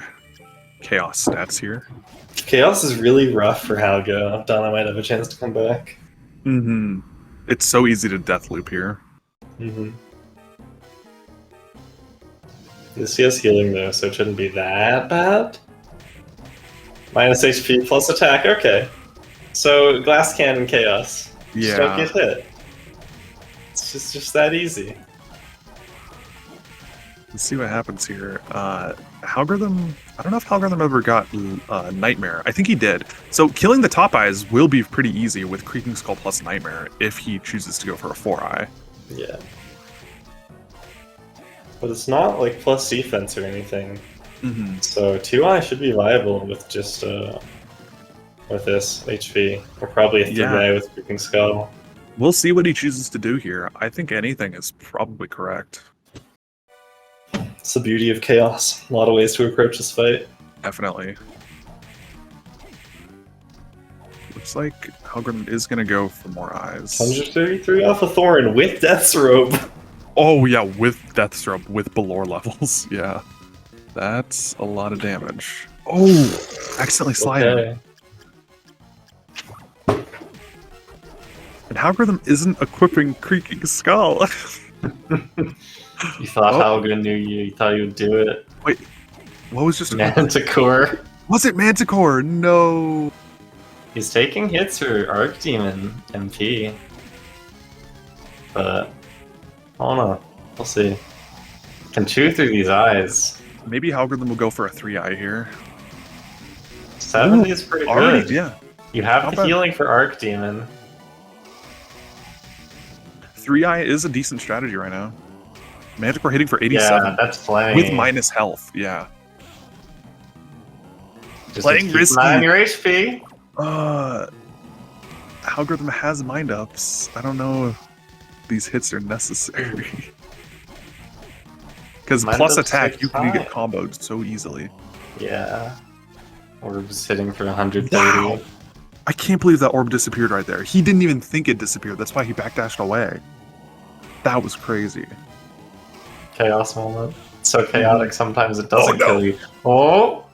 chaos stats here. Chaos is really rough for Halgo. Dana might have a chance to come back. Mm-hmm. It's so easy to death loop here. Mm-hmm. This has healing though, so it shouldn't be that bad. Minus HP plus attack, okay. So glass cannon chaos. Just don't Yeah. get hit. It's just that easy. Let's see what happens here. Halgorithm. I don't know if Halgorithm ever got Nightmare. I think he did. So killing the top eyes will be pretty easy with Creaking Skull plus Nightmare if he chooses to go for a 4-eye. Yeah. But it's not like plus defense or anything. Mm-hmm. So 2-eye should be viable with just with this HP. Or probably a 3-eye with Creeping Skull. We'll see what he chooses to do here. I think anything is probably correct. It's the beauty of chaos. A lot of ways to approach this fight. Definitely. Looks like Halgrim is going to go for more eyes. 133 off a Thorn with Death's Robe. Oh, yeah, with Death's Robe, with Belore levels. Yeah. That's a lot of damage. Oh, accidentally sliding. Okay. And Halgrim isn't equipping Creaking Skull. You thought Oh. Halgo knew you. You thought you would do it. What was just equipped? Manticore. Was it Manticore? No. He's taking hits for Arcdemon MP. But I don't know. We'll see. Can chew through these eyes. Maybe Halgorithm will go for a 3-eye here. 70 is pretty Already, good. yeah. You have Not the bad. healing for Arcdemon. 3-eye is a decent strategy right now. Manticore hitting for 87 Yeah, that's playing. with minus health. Yeah. Just playing keep an eye on risky. your HP. Halgorithm has mind ups. I don't know if these hits are necessary. Because Mind plus ups attack, take you can get time. comboed so easily. Yeah. Orb's hitting for 130. Wow. I can't believe that orb disappeared right there. He didn't even think it disappeared. That's why he backdashed away. That was crazy. Chaos moment. It's so chaotic sometimes it doesn't no. kill you. Oh!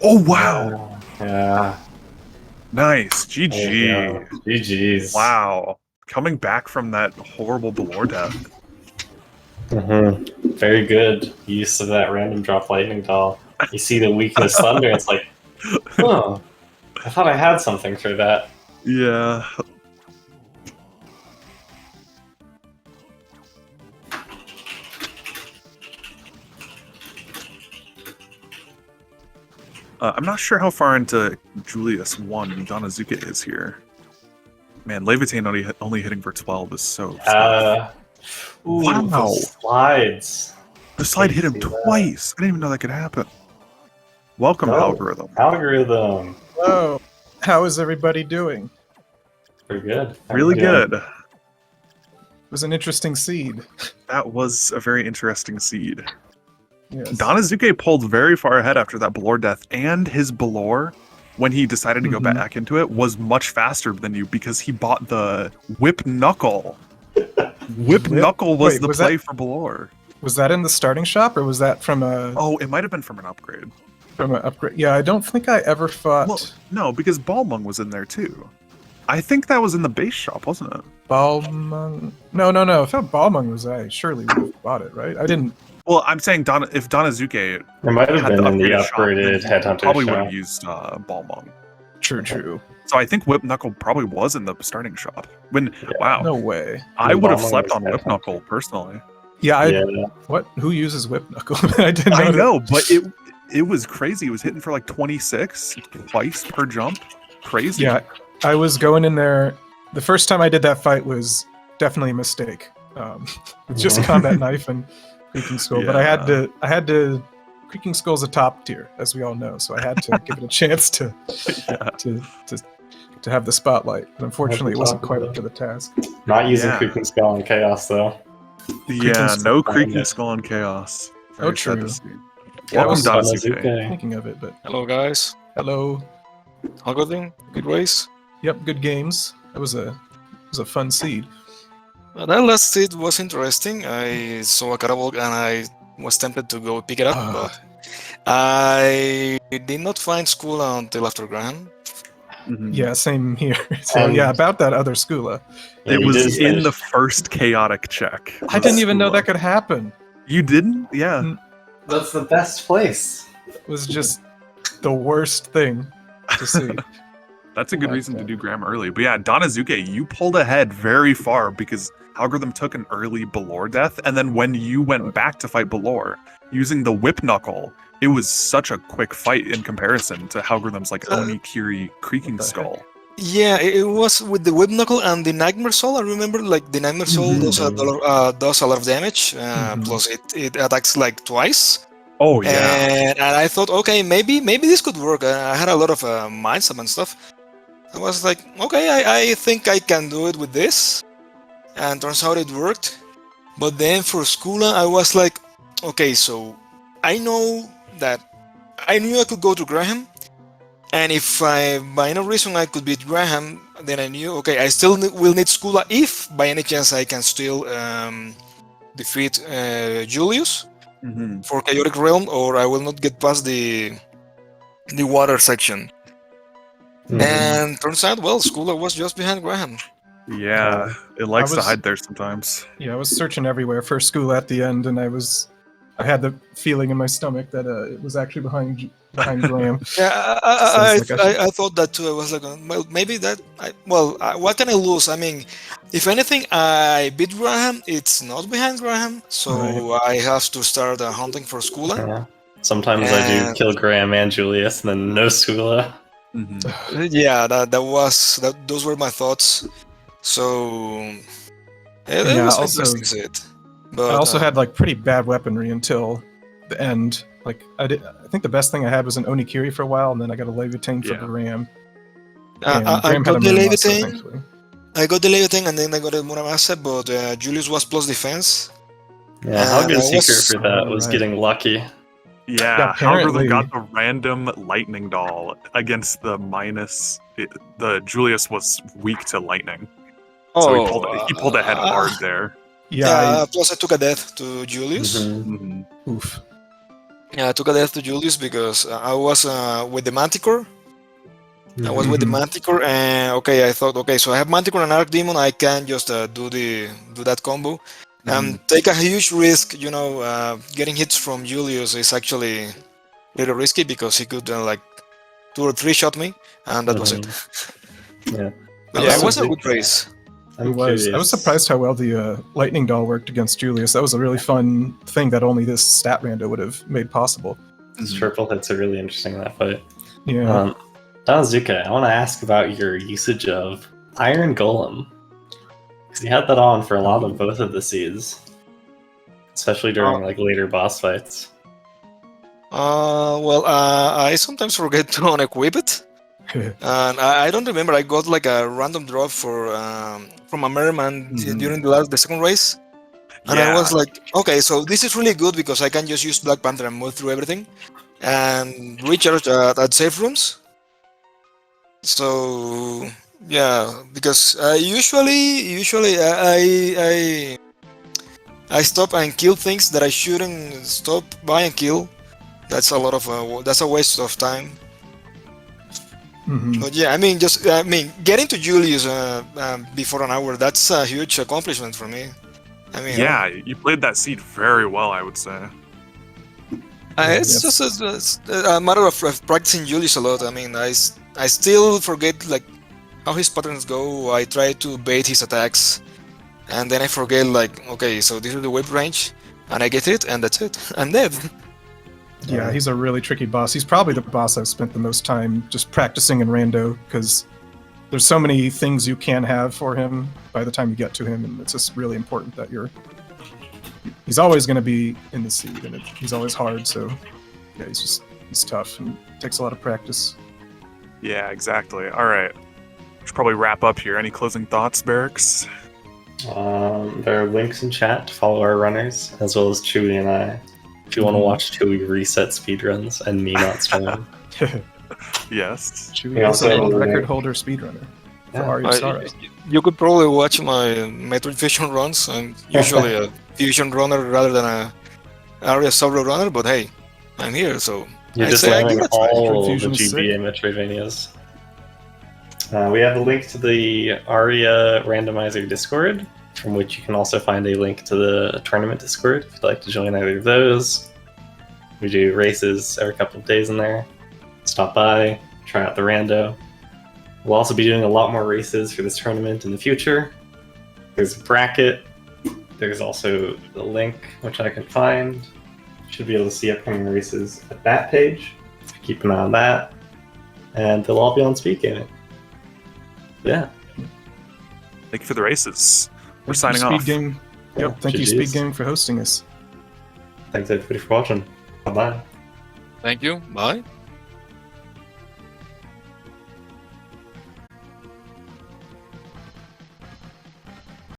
Oh, wow. Yeah. Nice. There you GG. go. GG's. Wow. Coming back from that horrible Belore death. Very good use of that random drop lightning doll. You see the weakness thunder, it's like, oh, I thought I had something for that. Yeah. I'm not sure how far into Julius 1 Danozuke is here. Man, Levitain only hitting for 12 is so slow. Ooh, Wow. those slides. The slide hit him see that. twice. I didn't even know that could happen. Welcome, No. Algorithm. Algorithm. Hello. How is everybody doing? Pretty good. How Really you doing? good. It was an interesting seed. That was a very interesting seed. Yes. Danozuke pulled very far ahead after that Belore death, and his Belore, when he decided to go Mhm. back into it, was much faster than you because he bought the Whip Knuckle. Whip Knuckle was Wait, the was play that- for Belore. Was that in the starting shop, or was that from a Oh, it might have been from an upgrade. upgrade? Yeah, I don't think I ever fought Well, no, because Balmung was in there too. I think that was in the base shop, wasn't it? Balmung. No. I thought Balmung was I. Surely would have bought it, right? I didn't. Well, I'm saying if Danozuke It might have had been the in the upgraded shop, then upgraded he Headhunter probably would shop. have used Balmung. True. So I think Whip Knuckle probably was in the starting shop. Wow, No way. I would have Balmung slept was on Whip Headhunter. Knuckle personally. Yeah. Yeah. What? Who uses whip knuckle? I didn't. I that. know, but it was crazy. It was hitting for like 26 twice per jump. Crazy. Yeah, I was going in there. The first time I did that fight was definitely a mistake. With just Mhm. combat knife and creaking skull, but I had Yeah. to. Creaking skull's a top tier, as we all know, so I had to give it a chance to Yeah. to have the spotlight. But unfortunately, it wasn't top quite of up to the task. Not using Yeah. Creeping Skull and Chaos, though. Yeah, Skull no fine, creaking yeah. skull and chaos. Oh, Very sad to true. see. Yeah, I Welcome, was Danozuke. thinking of it, but Hello guys, hello. algorithm, good ways. Yep, good games. That was a fun seed. That last seed was interesting. I saw a catapult and I was tempted to go pick it up, Ah. but I did not find school until after Graham. Mhm. Yeah, same here. So And- yeah, about that other Skula. Yeah, It you was did in finish- the first chaotic check. I didn't even know that could happen. You didn't? Yeah. Mm. That's the best place. It was just the worst thing to see. That's a good Like reason to that. do Graham early. But yeah, Danozuke, you pulled ahead very far because Algorithm took an early Belore death, and then when you went back to fight Belore, using the Whip Knuckle, it was such a quick fight in comparison to Algorithm's like Oni Kiri Creaking the Skull. Yeah, it was with the Whip Knuckle and the Nightmare Soul. I remember, like the Nightmare Soul does a lot of damage. Mhm. Plus, it attacks like twice. Oh yeah. And I thought, okay, maybe this could work. I had a lot of mind sub and stuff. I was like, okay, I think I can do it with this. And turns out it worked. But then for Skula, I was like, okay, so I know that I knew I could go to Graham. And if I, by any reason, I could beat Graham, then I knew, okay, I still will need Skula if by any chance I can still defeat Julius Mhm. for Chaotic Realm, or I will not get past the water section. Mhm. And turns out, well, Skula was just behind Graham. Yeah. It likes to was- hide there sometimes. Yeah, I was searching everywhere for Skula at the end, and I I had the feeling in my stomach that it was actually behind Graham. Yeah, Sounds like I thought that too. I was like, well, maybe that. What can I lose? I mean, if anything, I beat Graham. It's not behind Graham, so I have to start hunting for Skula. Yeah. Sometimes I do And- kill Graham and Julius, and then no Skula. Mhm. Yeah, those were my thoughts. So it Yeah, was also- interesting to see it. But I also had like pretty bad weaponry until the end. Like I think the best thing I had was an Onikiri for a while, and then I got a Levitane for Yeah. Graham. And I Graham had got a the Muramasa, Levitane. thankfully. I got the Levitane, and then I got a Muramasa, but Julius was plus defense. Yeah, how good I secret was- for that was Alright. getting lucky. Yeah, apparently- Halgorithm got the random lightning doll against the minus. The Julius was weak to lightning, so he pulled ahead hard there. Yeah, plus I took a death to Julius. Mhm. Mhm. oof. Yeah, I took a death to Julius because I was with the Manticore. I was with the Mhm. Manticore, and okay, I thought, okay, so I have Manticore and Archdemon. I can just do that combo. Take a huge risk, getting hits from Julius is actually little risky because he could like 2 or 3 shot me, and that was it. Yeah. But yeah, it Also was a think- good race. I'm It was. I curious. was surprised how well the lightning doll worked against Julius. That was a really fun thing that only this stat rando would have made possible. These triple hits are really interesting in that fight. Yeah. Danozuke, I want to ask about your usage of Iron Golem. Because you had that on for a lot of both of the seeds. Especially during like later boss fights. I sometimes forget to unequip it. And I don't remember. I got like a random drop from a merman during the second race, and I was like, okay, so this is really good because I can just use Black Panther and move through everything, and recharge at safe rooms. So yeah, because usually I stop and kill things that I shouldn't stop by and kill. That's a waste of time. Mhm. But yeah, getting to Julius before an hour, that's a huge accomplishment for me. Yeah, you played that seed very well, I would say. It's just a matter of practicing Julius a lot. I still forget like how his patterns go. I try to bait his attacks, and then I forget like, okay, so this is the whip range, and I get it, and that's it. I'm dead. Yeah, he's a really tricky boss. He's probably the boss I've spent the most time just practicing in Rando, because there's so many things you can have for him by the time you get to him, and it's just really important that he's always going to be in the seed, and he's always hard, so yeah, he's tough, and it takes a lot of practice. Yeah, exactly. All right. Should probably wrap up here. Any closing thoughts, Barracks? There are links in chat to follow our runners, as well as Chewy and I. If you want to watch Chewy reset speedruns and me not stream. Yes. Chewy Yeah, is a also- record holder speedrunner for Yeah. Aria Sara. You could probably watch my Metroid Fusion runs. I'm usually a Fusion runner rather than a Aria solo runner, but hey, I'm here, so You're I'd just say I learning give it a try. all the Fusion is GBA Metroidvanias. We have a link to the Aria Randomizer Discord, from which you can also find a link to the tournament Discord if you'd like to join either of those. We do races every couple of days in there. Stop by, try out the rando. We'll also be doing a lot more races for this tournament in the future. There's a bracket. There's also the link, which I can find. Should be able to see upcoming races at that page. Keep an eye on that. And they'll all be on SpeedGaming. Yeah. Thank you for the races. We're Thank you, signing off. SpeedGaming. Yeah, Yep, thank you, GGs. SpeedGaming, for hosting us. Thanks everybody for watching. Bye-bye. Thank you. Bye.